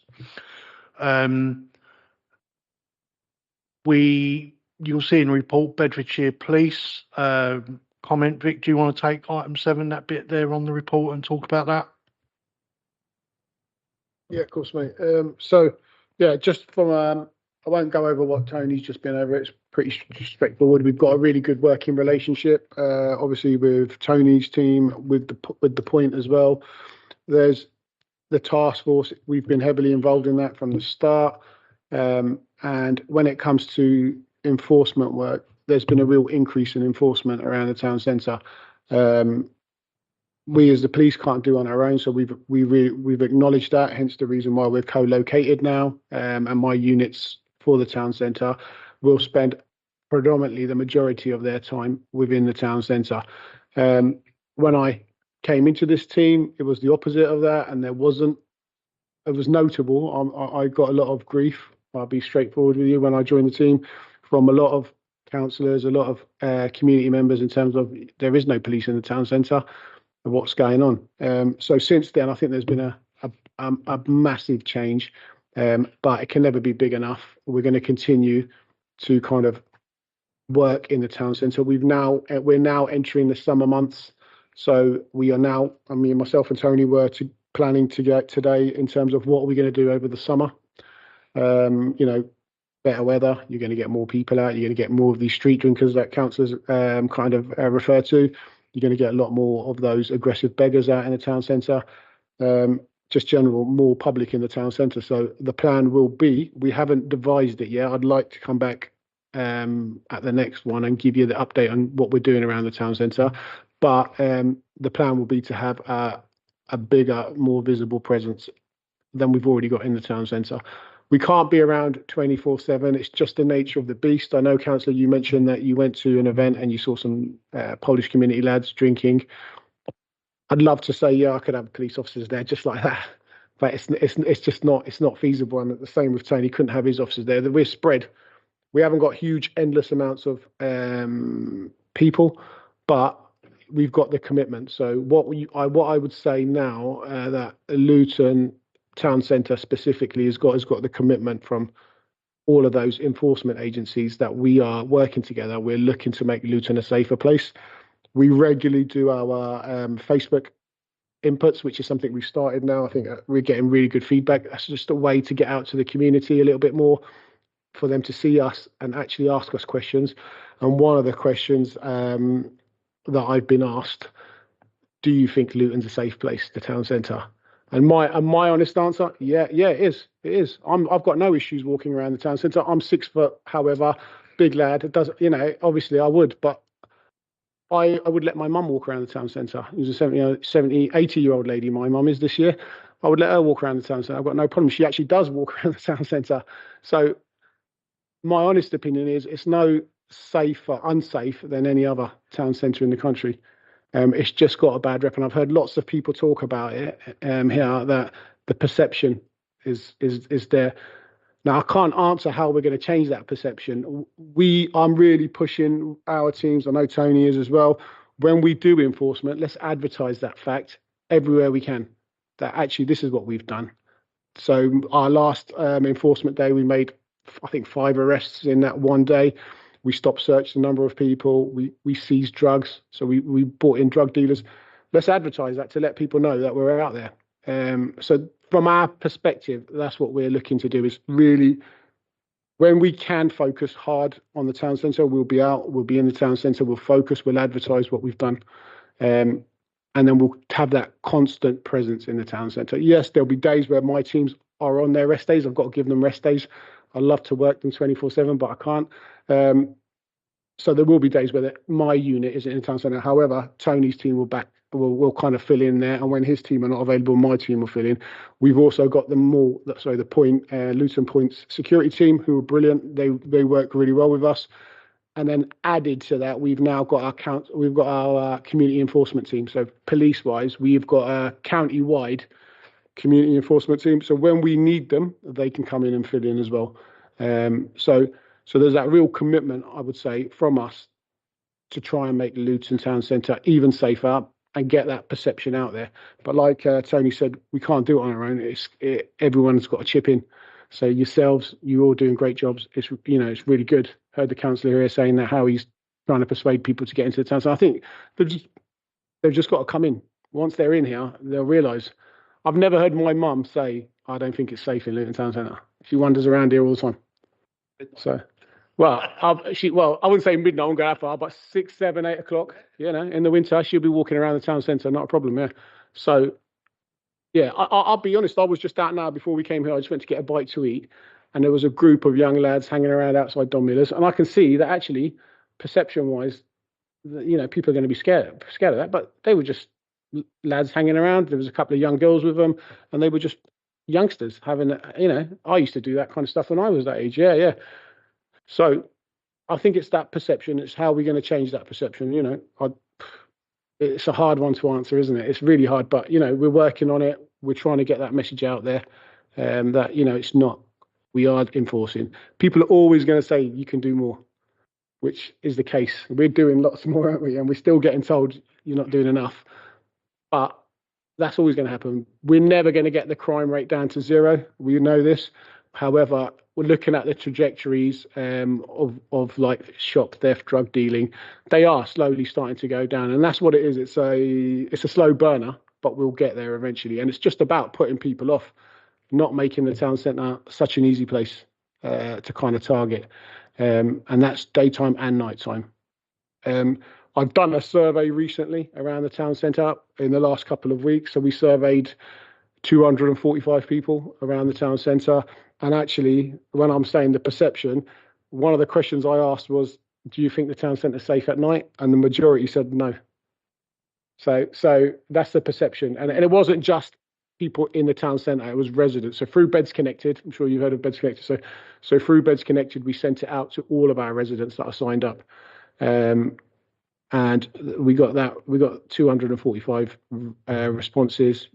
You'll see in the report Bedfordshire Police comment. Vic, do you want to take item 7, that bit there on the report, and talk about that? Yeah, of course, mate. So yeah, just from I won't go over what Tony's just been over. It's pretty straightforward. We've got a really good working relationship, obviously with Tony's team, with the point as well. There's the task force. We've been heavily involved in that from the start. And when it comes to enforcement work, there's been a real increase in enforcement around the town centre. We as the police can't do on our own, so we've acknowledged that. Hence the reason why we're co-located now, and my units for the town centre will spend predominantly the majority of their time within the town centre. When I came into this team, it was the opposite of that, and it was notable. I got a lot of grief. I'll be straightforward with you when I joined the team from a lot of councillors, a lot of community members in terms of there is no police in the town centre and what's going on. So since then, I think there's been a massive change, but it can never be big enough. We're going to continue to kind of work in the town centre. We're now entering the summer months, so we are now. I mean, myself and Tony were planning to get today in terms of what are we going to do over the summer. Better weather, you're going to get more people out, you're going to get more of these street drinkers that councillors kind of refer to. You're going to get a lot more of those aggressive beggars out in the town centre. Just general, more public in the town centre. So the plan will be, we haven't devised it yet. I'd like to come back at the next one and give you the update on what we're doing around the town centre. But the plan will be to have a bigger, more visible presence than we've already got in the town centre. We can't be around 24/7. It's just the nature of the beast. I know, Councillor, you mentioned that you went to an event and you saw some Polish community lads drinking. I'd love to say, yeah, I could have police officers there just like that, but it's just not feasible. And the same with Tony, couldn't have his officers there. We're spread. We haven't got huge, endless amounts of people, but we've got the commitment. So what I would say now that Luton Town Centre specifically has got the commitment from all of those enforcement agencies that we are working together. We're looking to make Luton a safer place. We regularly do our Facebook inputs, which is something we've started now. I think we're getting really good feedback. That's just a way to get out to the community a little bit more, for them to see us and actually ask us questions. And one of the questions that I've been asked, do you think Luton's a safe place, the town centre? And my honest answer, yeah, it is. I've got no issues walking around the town centre. I'm 6 foot, however, big lad. It does, obviously I would, but I would let my mum walk around the town centre. Who's a 80-year-old lady, my mum is this year. I would let her walk around the town centre. I've got no problem. She actually does walk around the town centre. So my honest opinion is it's no safer, unsafe than any other town centre in the country. It's just got a bad rep, and I've heard lots of people talk about it here, that the perception is there. Now, I can't answer how we're going to change that perception. I'm really pushing our teams. I know Tony is as well. When we do enforcement, let's advertise that fact everywhere we can, that actually this is what we've done. So our last enforcement day, we made, I think, 5 arrests in that one day. We stopped searching a number of people. We seized drugs. So we brought in drug dealers. Let's advertise that to let people know that we're out there. So from our perspective, that's what we're looking to do, is really, when we can focus hard on the town centre, we'll be out, we'll be in the town centre, we'll focus, we'll advertise what we've done. And then we'll have that constant presence in the town centre. Yes, there'll be days where my teams are on their rest days. I've got to give them rest days. I love to work them 24/7, but I can't. So there will be days where my unit isn't in the town centre. However, Tony's team will kind of fill in there, and when his team are not available, my team will fill in. We've also got the Luton Point's security team, who are brilliant. They work really well with us. And then added to that, we've now got our community enforcement team. So police-wise, we've got a county-wide community enforcement team. So when we need them, they can come in and fill in as well. So there's that real commitment, I would say, from us to try and make Luton Town Centre even safer and get that perception out there. But like Tony said, we can't do it on our own. Everyone's got to chip in. So yourselves, you're all doing great jobs. It's really good. Heard the councillor here saying that how he's trying to persuade people to get into the town. So I think they've just got to come in. Once they're in here, they'll realise. I've never heard my mum say, I don't think it's safe in Luton Town Centre. She wanders around here all the time. So, I wouldn't say midnight, I won't go that far, but 6, 7, 8 o'clock, in the winter, she'll be walking around the town centre, not a problem, yeah. So, yeah, I'll be honest, I was just out now before we came here. I just went to get a bite to eat, and there was a group of young lads hanging around outside Don Miller's, and I can see that actually, perception-wise, people are going to be scared of that, but they were just lads hanging around. There was a couple of young girls with them, and they were just youngsters having, I used to do that kind of stuff when I was that age. Yeah. So I think it's that perception. It's how we're going to change that perception. You know, it's a hard one to answer, isn't it? It's really hard, but you know, we're working on it. We're trying to get that message out there, that you know, it's not. We are enforcing. People are always going to say you can do more, which is the case. We're doing lots more, aren't we? And we're still getting told you're not doing enough. But that's always going to happen. We're never going to get the crime rate down to zero. We know this. However, we're looking at the trajectories of like shop theft, drug dealing. They are slowly starting to go down, and that's what it is. It's a slow burner, but we'll get there eventually. And it's just about putting people off, not making the town centre such an easy place to kind of target, and that's daytime and nighttime. I've done a survey recently around the town centre in the last couple of weeks. So we surveyed 245 people around the town centre. And actually, when I'm saying the perception, one of the questions I asked was, do you think the town centre is safe at night? And the majority said no. So that's the perception. And it wasn't just people in the town centre, it was residents. So through Beds Connected, I'm sure you've heard of Beds Connected. So through Beds Connected, we sent it out to all of our residents that are signed up. And we got 245 responses.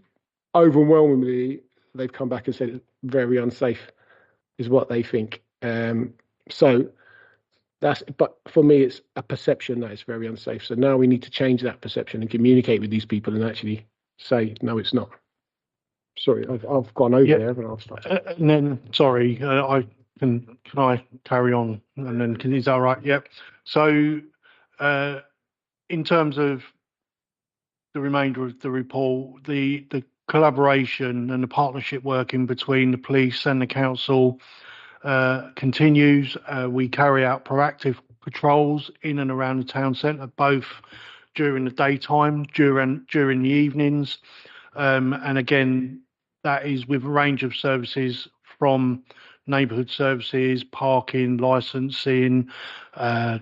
Overwhelmingly, they've come back and said it's very unsafe, is what they think. So but for me, it's a perception that it's very unsafe. So now we need to change that perception and communicate with these people and actually say, no, it's not. Sorry, I've gone over there, but I'll start. And then, sorry, can I carry on? And then, is that all right? Yep. So, in terms of the remainder of the report, the collaboration and the partnership working between the police and the council continues. We carry out proactive patrols in and around the town centre, both during the daytime, during the evenings, and again, that is with a range of services from neighbourhood services, parking, licensing,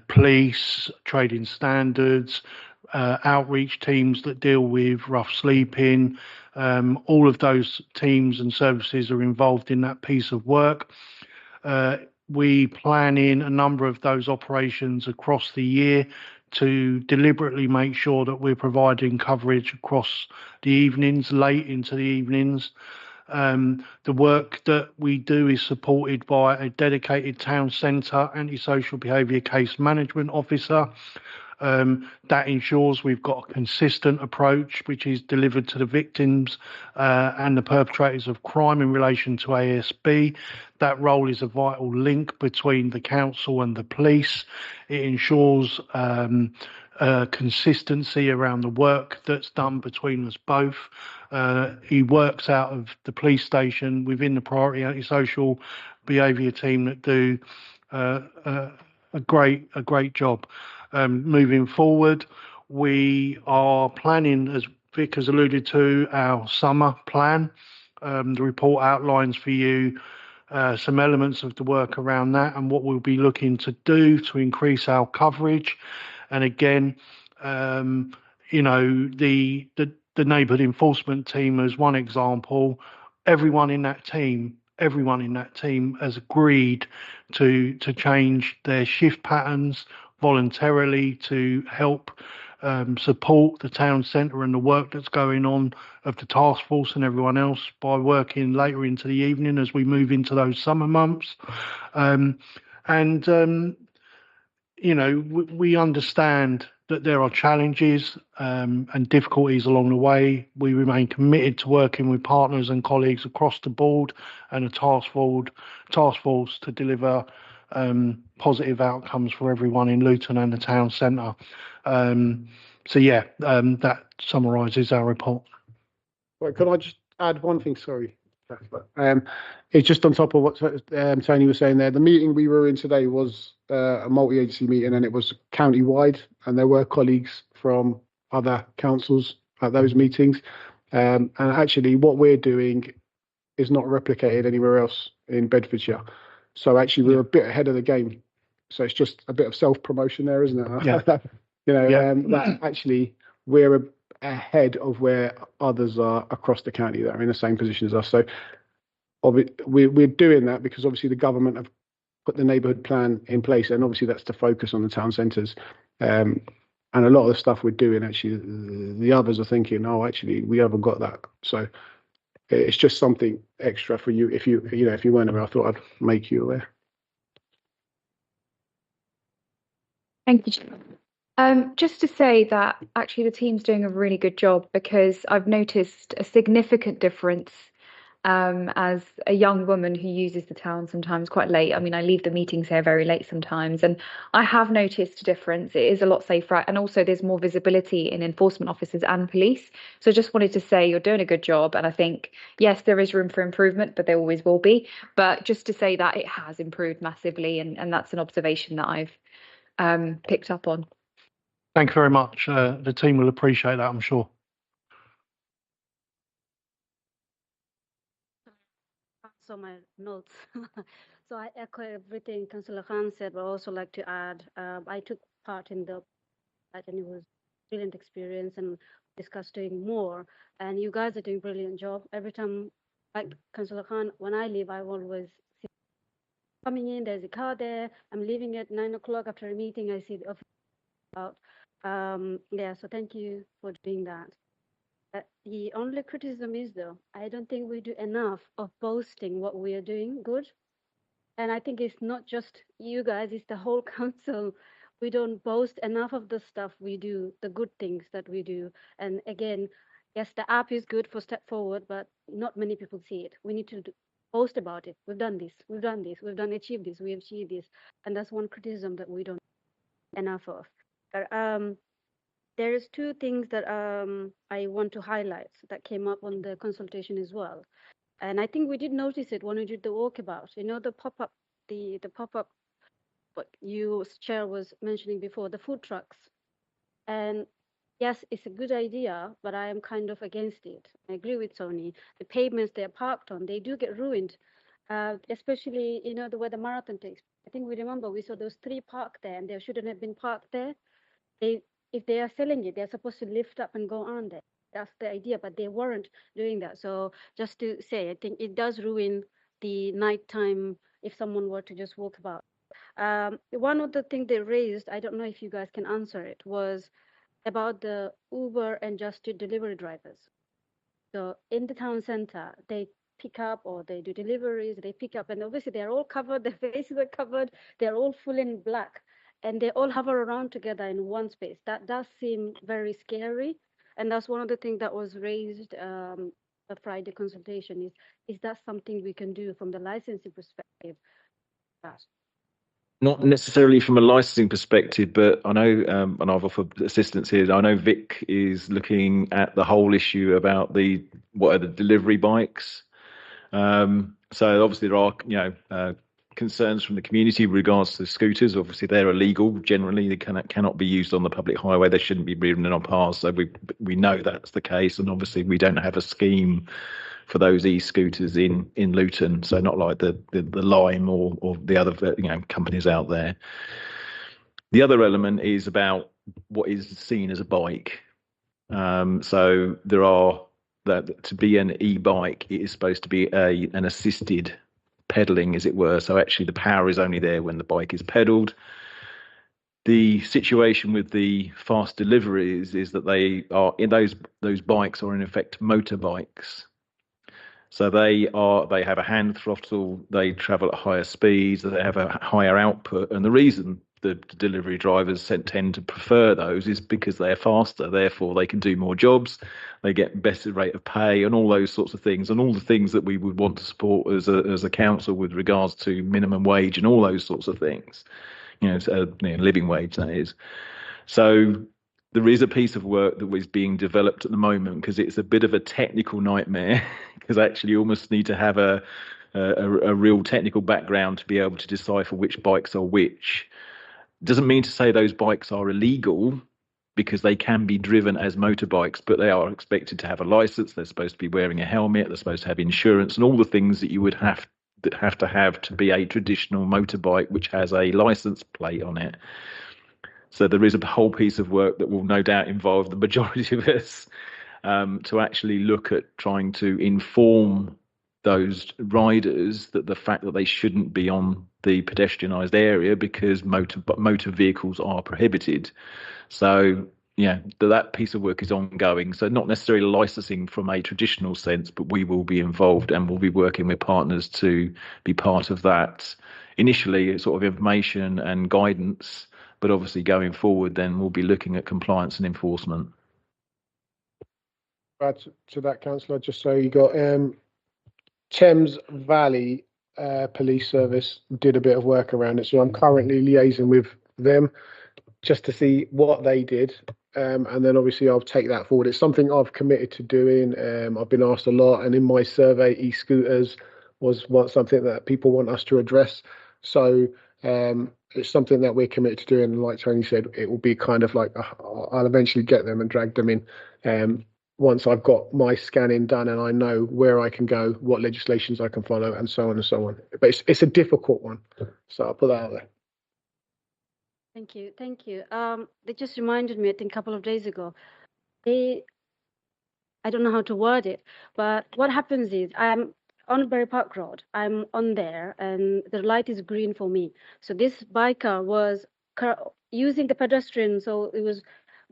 police, trading standards, outreach teams that deal with rough sleeping. All of those teams and services are involved in that piece of work. We plan in a number of those operations across the year to deliberately make sure that we're providing coverage across the evenings, late into the evenings. The work that we do is supported by a dedicated town centre antisocial behaviour case management officer. That ensures we've got a consistent approach which is delivered to the victims and the perpetrators of crime in relation to ASB. That role is a vital link between the council and the police. It ensures consistency around the work that's done between us both. He works out of the police station within the priority antisocial behaviour team that do a great job. Moving forward, we are planning, as Vic has alluded to, our summer plan. The report outlines for you some elements of the work around that and what we'll be looking to do to increase our coverage. And again, you know, the neighbourhood enforcement team as one example. Everyone in that team has agreed to change their shift patterns voluntarily to help support the town centre and the work that's going on of the task force and everyone else by working later into the evening as we move into those summer months. You know, we understand that there are challenges and difficulties along the way. We remain committed to working with partners and colleagues across the board and a task force to deliver positive outcomes for everyone in Luton and the town centre. That summarises our report. Right, can I just add one thing? Sorry. It's just on top of what Tony was saying there. The meeting we were in today was a multi-agency meeting, and it was county-wide, and there were colleagues from other councils at those meetings. And actually, what we're doing is not replicated anywhere else in Bedfordshire. So actually, we're a bit ahead of the game. So it's just a bit of self-promotion there, isn't it? Yeah. That actually we're ahead of where others are across the county that are in the same position as us. So we're doing that because obviously the government have put the neighbourhood plan in place, and obviously that's to focus on the town centres. And a lot of the stuff we're doing, actually, the others are thinking, oh, actually, we haven't got that. So it's just something extra for you. If you weren't aware, I thought I'd make you aware. Thank you, Chair. Just to say that actually the team's doing a really good job, because I've noticed a significant difference as a young woman who uses the town sometimes quite late. I mean, I leave the meetings here very late sometimes, and I have noticed a difference. It is a lot safer, and also there's more visibility in enforcement officers and police. So I just wanted to say you're doing a good job, and I think, yes, there is room for improvement, but there always will be. But just to say that it has improved massively, and that's an observation that I've picked up on. Thank you very much. The team will appreciate that, I'm sure. So my notes. So I echo everything Councillor Khan said, but I also like to add, I took part in the, and it was a brilliant experience, and discussed doing more. And you guys are doing a brilliant job. Every time, like Councillor Khan, when I leave, I always see coming in, there's a car there. I'm leaving at 9 o'clock after a meeting. I see the office out. Yeah, so thank you for doing that. The only criticism is, though, I don't think we do enough of boasting what we are doing good. And I think it's not just you guys, it's the whole council. We don't boast enough of the stuff we do, the good things that we do. And again, yes, the app is good for step forward, but not many people see it. We need to boast about it. We've done this, we've done this, we've achieved this, we've achieved this. And that's one criticism that we don't enough of. But, there is two things that I want to highlight that came up on the consultation as well. And I think we did notice it when we did the walkabout. You know, the pop-up, the pop-up, what you, Chair, was mentioning before, the food trucks. And yes, it's a good idea, but I am kind of against it. I agree with Tony. The pavements they're parked on, they do get ruined, especially, you know, where the marathon takes. I think we remember we saw those 3 parked there, and they shouldn't have been parked there. If they are selling it, they're supposed to lift up and go on there. That's the idea, but they weren't doing that. So just to say, I think it does ruin the nighttime if someone were to just walk about. One of the things they raised, I don't know if you guys can answer it, was about the Uber and Just Eat delivery drivers. So in the town center, they pick up or they do deliveries, they pick up, and obviously they're all covered, their faces are covered, they're all full in black, and they all hover around together in one space. That does seem very scary. And that's one of the things that was raised the Friday consultation is that something we can do from the licensing perspective? Not necessarily from a licensing perspective, but I know, and I've offered assistance here. I know Vic is looking at the whole issue about what are the delivery bikes. So obviously there are, concerns from the community with regards to scooters. Obviously they're illegal. Generally, they cannot be used on the public highway. They shouldn't be ridden on paths. So we know that's the case, and obviously we don't have a scheme for those e-scooters in Luton, so not like the Lime or the other companies out there. The other element is about what is seen as a bike. So there are that to be an e-bike, it is supposed to be an assisted pedaling, as it were. So actually the power is only there when the bike is pedaled. The situation with the fast deliveries is that they are in those bikes are in effect motorbikes. So they have a hand throttle, they travel at higher speeds, they have a higher output. And the reason the delivery drivers tend to prefer those is because they're faster, therefore they can do more jobs, they get better rate of pay and all those sorts of things, and all the things that we would want to support as a council with regards to minimum wage and all those sorts of things, living wage, that is. So there is a piece of work that is being developed at the moment, because it's a bit of a technical nightmare, because actually you almost need to have a real technical background to be able to decipher which bikes are which. Doesn't mean to say those bikes are illegal, because they can be driven as motorbikes, but they are expected to have a license. They're supposed to be wearing a helmet. They're supposed to have insurance and all the things that you would have to be a traditional motorbike, which has a license plate on it. So there is a whole piece of work that will no doubt involve the majority of us to actually look at trying to inform those riders that the fact that they shouldn't be on the pedestrianised area because motor vehicles are prohibited. So yeah, that piece of work is ongoing. So not necessarily licensing from a traditional sense, but we will be involved and we'll be working with partners to be part of that. Initially, sort of information and guidance, but obviously going forward, then we'll be looking at compliance and enforcement. Add to that, Councillor, just so you got Thames Valley Police Service did a bit of work around it, so I'm currently liaising with them just to see what they did, and then obviously I'll take that forward. It's something I've committed to doing. I've been asked a lot, and in my survey, e-scooters was something that people want us to address. So it's something that we're committed to doing, and like Tony said, it will be kind of like I'll eventually get them and drag them in. Once I've got my scanning done and I know where I can go, what legislations I can follow, and so on and so on. But it's a difficult one, so I'll put that out there. Thank you. Thank you. They just reminded me, I think, a couple of days ago. I don't know how to word it, but what happens is I'm on Berry Park Road. I'm on there, and the light is green for me. So this biker was using the pedestrian, so it was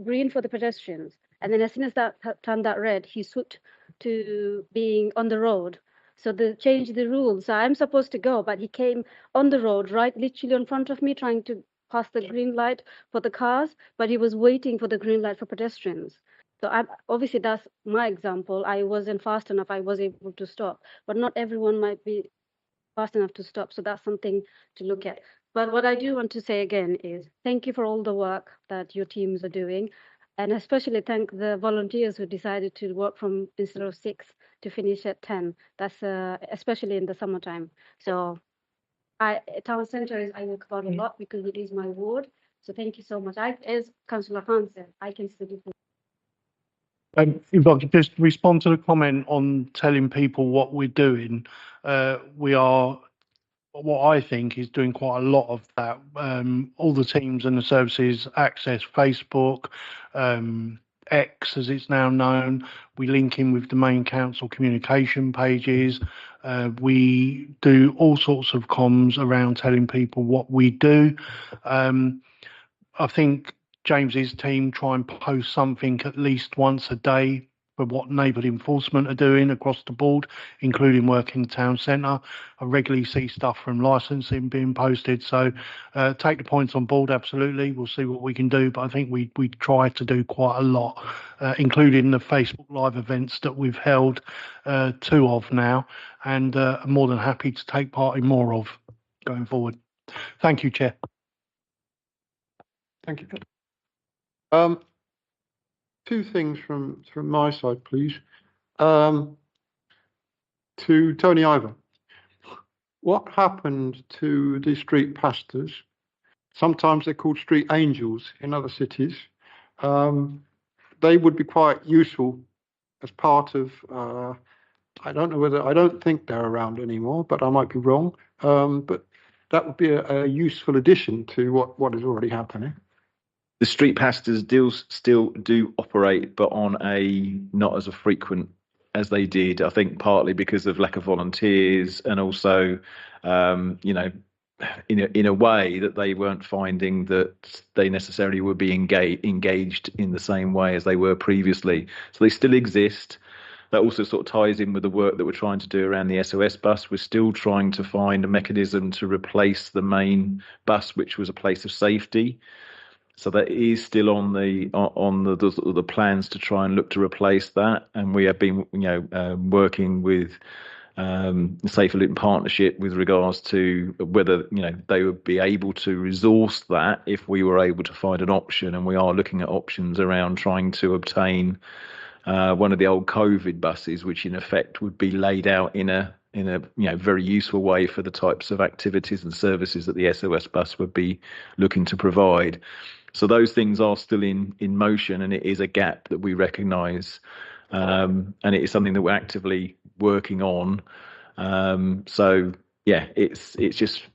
green for the pedestrians. And then as soon as that turned that red, he switched to being on the road. So they changed the rules. So I'm supposed to go, but he came on the road, right, literally in front of me, trying to pass the green light for the cars, but he was waiting for the green light for pedestrians. So obviously that's my example. I wasn't fast enough. I was able to stop, but not everyone might be fast enough to stop. So that's something to look at. But what I do want to say again is thank you for all the work that your teams are doing. And especially thank the volunteers who decided to work from instead of 6 to finish at 10. That's especially in the summertime. So town centre I work about a lot because it is my ward. So thank you so much. As Councillor Khan said, I can still do. If I could just respond to the comment on telling people what we're doing, we are, what I think is doing quite a lot of that. All the teams and the services access Facebook, X as it's now known. We link in with the main council communication pages. We do all sorts of comms around telling people what we do. I think James's team try and post something at least once a day for what neighbourhood enforcement are doing across the board, including working town centre. I regularly see stuff from licensing being posted. So take the points on board, absolutely. We'll see what we can do. But I think we try to do quite a lot, including the Facebook Live events that we've held 2 of now, and I'm more than happy to take part in more of going forward. Thank you, Chair. Thank you. 2 things from my side, please. To Tony Ivor, what happened to the street pastors? Sometimes they're called street angels in other cities. They would be quite useful as part of, I don't think they're around anymore, but I might be wrong. But that would be a useful addition to what is already happening. The street pastors still do operate, but on not as a frequent as they did. I think partly because of lack of volunteers, and also, in a way that they weren't finding that they necessarily were being engaged in the same way as they were previously. So they still exist. That also sort of ties in with the work that we're trying to do around the SOS bus. We're still trying to find a mechanism to replace the main bus, which was a place of safety. So that is still on the plans to try and look to replace that, and we have been working with Safer Loop Partnership with regards to whether they would be able to resource that if we were able to find an option, and we are looking at options around trying to obtain one of the old COVID buses, which in effect would be laid out in a very useful way for the types of activities and services that the SOS bus would be looking to provide. So those things are still in motion, and it is a gap that we recognise, and it is something that we're actively working on. So yeah, it's just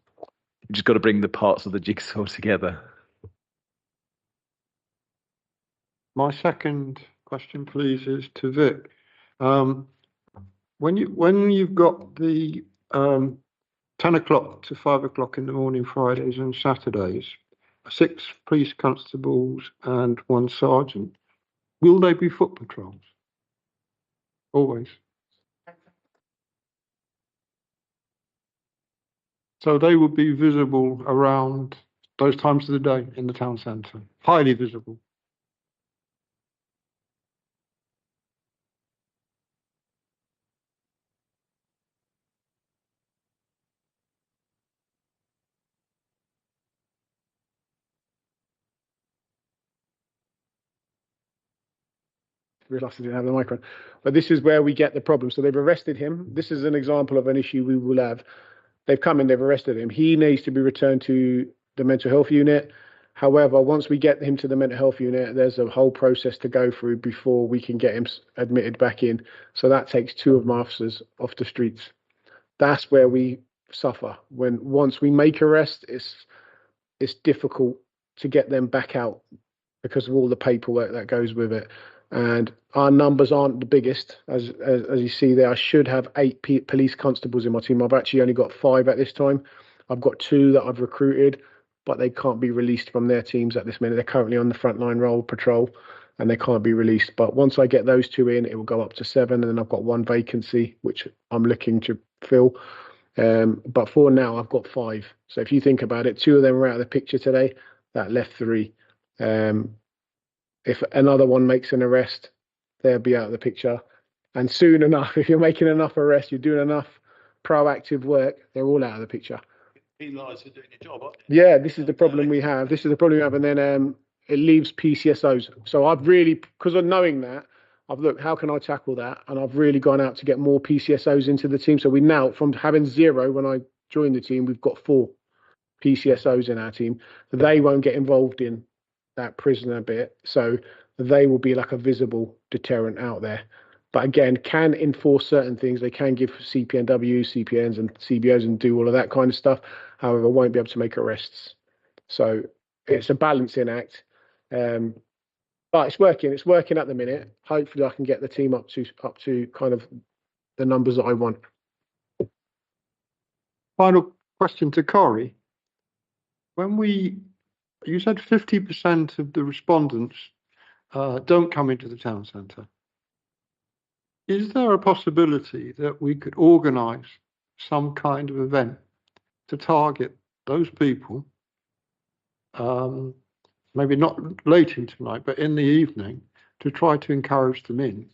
got to bring the parts of the jigsaw together. My second question, please, is to Vic. When when you've got the 10 o'clock to 5 o'clock in the morning, Fridays and Saturdays, 6 police constables and 1 sergeant, will they be foot patrols? Always. So they will be visible around those times of the day in the town centre, highly visible. Realised I didn't have the microphone. But this is where we get the problem. So they've arrested him. This is an example of an issue we will have. They've come in, they've arrested him. He needs to be returned to the mental health unit. However, once we get him to the mental health unit, there's a whole process to go through before we can get him admitted back in. So that takes 2 of my officers off the streets. That's where we suffer. Once we make arrest, it's difficult to get them back out because of all the paperwork that goes with it. And our numbers aren't the biggest, as you see there. I should have 8 police constables in my team. I've actually only got 5 at this time. I've got 2 that I've recruited, but they can't be released from their teams at this minute. They're currently on the frontline role patrol, and they can't be released. But once I get those 2 in, it will go up to 7, and then I've got 1 vacancy, which I'm looking to fill. But for now, I've got 5. So if you think about it, 2 of them are out of the picture today. That left 3. If another one makes an arrest, they'll be out of the picture. And soon enough, if you're making enough arrests, you're doing enough proactive work, they're all out of the picture. Penalised for doing your job, aren't you? Yeah, this is the problem we have. And then it leaves PCSOs. So I've really, because of knowing that, I've looked, how can I tackle that? And I've really gone out to get more PCSOs into the team. So we now, from having 0 when I joined the team, we've got 4 PCSOs in our team. They won't get involved in that prisoner bit. So they will be like a visible deterrent out there. But again, can enforce certain things. They can give CPNW, CPNs and CBOs and do all of that kind of stuff. However, won't be able to make arrests. So it's a balancing act. But it's working. It's working at the minute. Hopefully I can get the team up to kind of the numbers that I want. Final question to Corey. You said 50% of the respondents don't come into the town centre. Is there a possibility that we could organise some kind of event to target those people, maybe not late into the night, but in the evening, to try to encourage them in,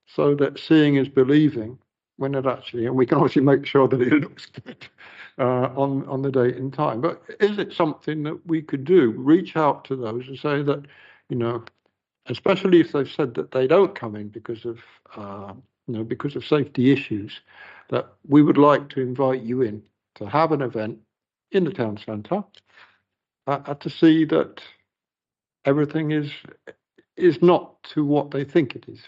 so that seeing is believing when it actually, and we can obviously make sure that it looks good on the date and time. But is it something that we could do? Reach out to those and say that, especially if they've said that they don't come in because of safety issues, that we would like to invite you in to have an event in the town centre to see that everything is not to what they think it is.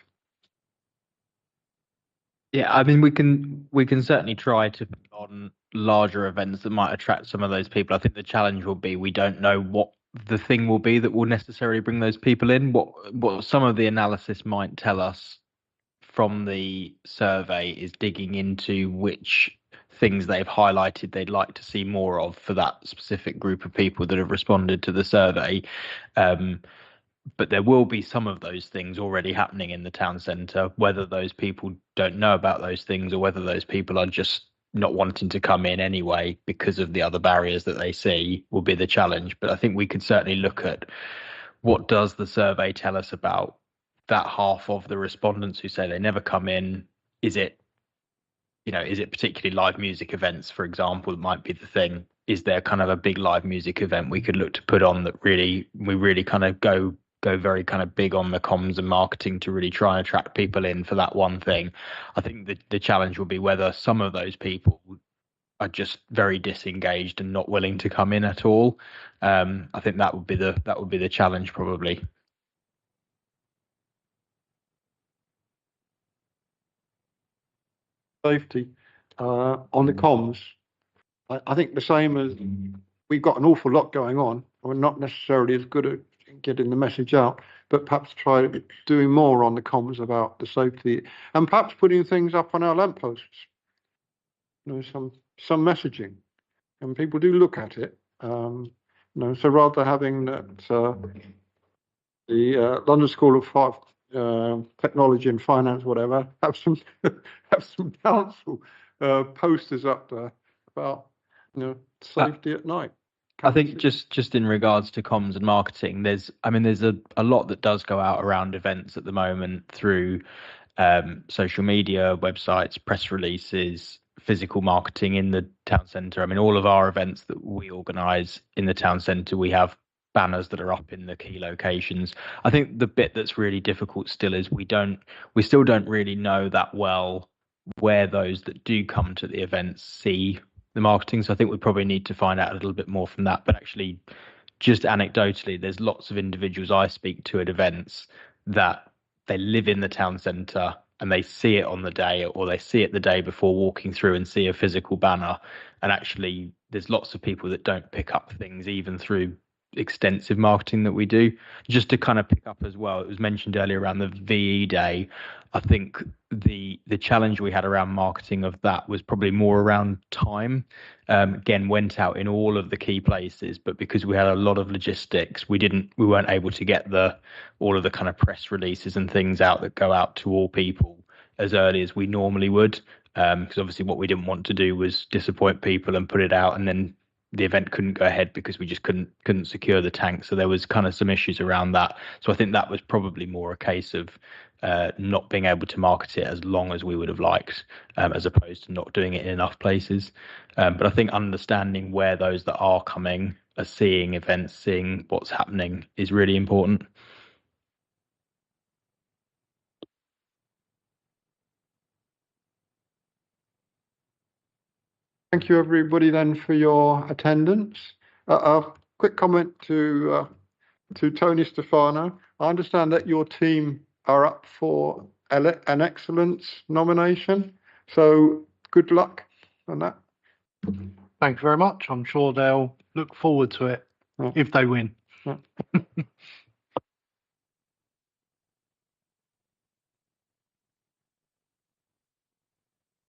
Yeah, I mean, we can certainly try to put on larger events that might attract some of those people. I think the challenge will be we don't know what the thing will be that will necessarily bring those people in. What some of the analysis might tell us from the survey is digging into which things they've highlighted they'd like to see more of for that specific group of people that have responded to the survey. But there will be some of those things already happening in the town centre, whether those people don't know about those things or whether those people are just not wanting to come in anyway because of the other barriers that they see will be the challenge. But I think we could certainly look at what does the survey tell us about that half of the respondents who say they never come in. Is it particularly live music events, for example, that might be the thing? Is there kind of a big live music event we could look to put on that we really kind of go very kind of big on the comms and marketing to really try and attract people in for that one thing? I think the challenge will be whether some of those people are just very disengaged and not willing to come in at all. I think that would be the challenge probably. Safety on the comms. I think the same as we've got an awful lot going on. We're not necessarily as good at getting the message out, but perhaps try doing more on the comms about the safety, and perhaps putting things up on our lampposts. Some messaging, and people do look at it. So rather having that the London School of Technology and Finance, whatever, have some council posters up there about safety at night. I think just in regards to comms and marketing, there's a lot that does go out around events at the moment through social media, websites, press releases, physical marketing in the town centre. I mean, all of our events that we organise in the town centre, we have banners that are up in the key locations. I think the bit that's really difficult still is we still don't really know that well where those that do come to the events see the marketing. So I think we probably need to find out a little bit more from that. But actually, just anecdotally, there's lots of individuals I speak to at events that they live in the town centre and they see it on the day, or they see it the day before walking through and see a physical banner. And actually, there's lots of people that don't pick up things even through extensive marketing that we do. Just to kind of pick up as well, it was mentioned earlier around the VE day. I think the challenge we had around marketing of that was probably more around time. Again, went out in all of the key places, but because we had a lot of logistics, we weren't able to get all of the kind of press releases and things out that go out to all people as early as we normally would. Because obviously what we didn't want to do was disappoint people and put it out and then the event couldn't go ahead because we just couldn't secure the tank. So there was kind of some issues around that. So I think that was probably more a case of not being able to market it as long as we would have liked, as opposed to not doing it in enough places. But I think understanding where those that are coming are seeing events, seeing what's happening is really important. Thank you, everybody, then, for your attendance. A quick comment to Tony Stefano. I understand that your team are up for an excellence nomination. So good luck on that. Thank you very much. I'm sure they'll look forward to it if they win.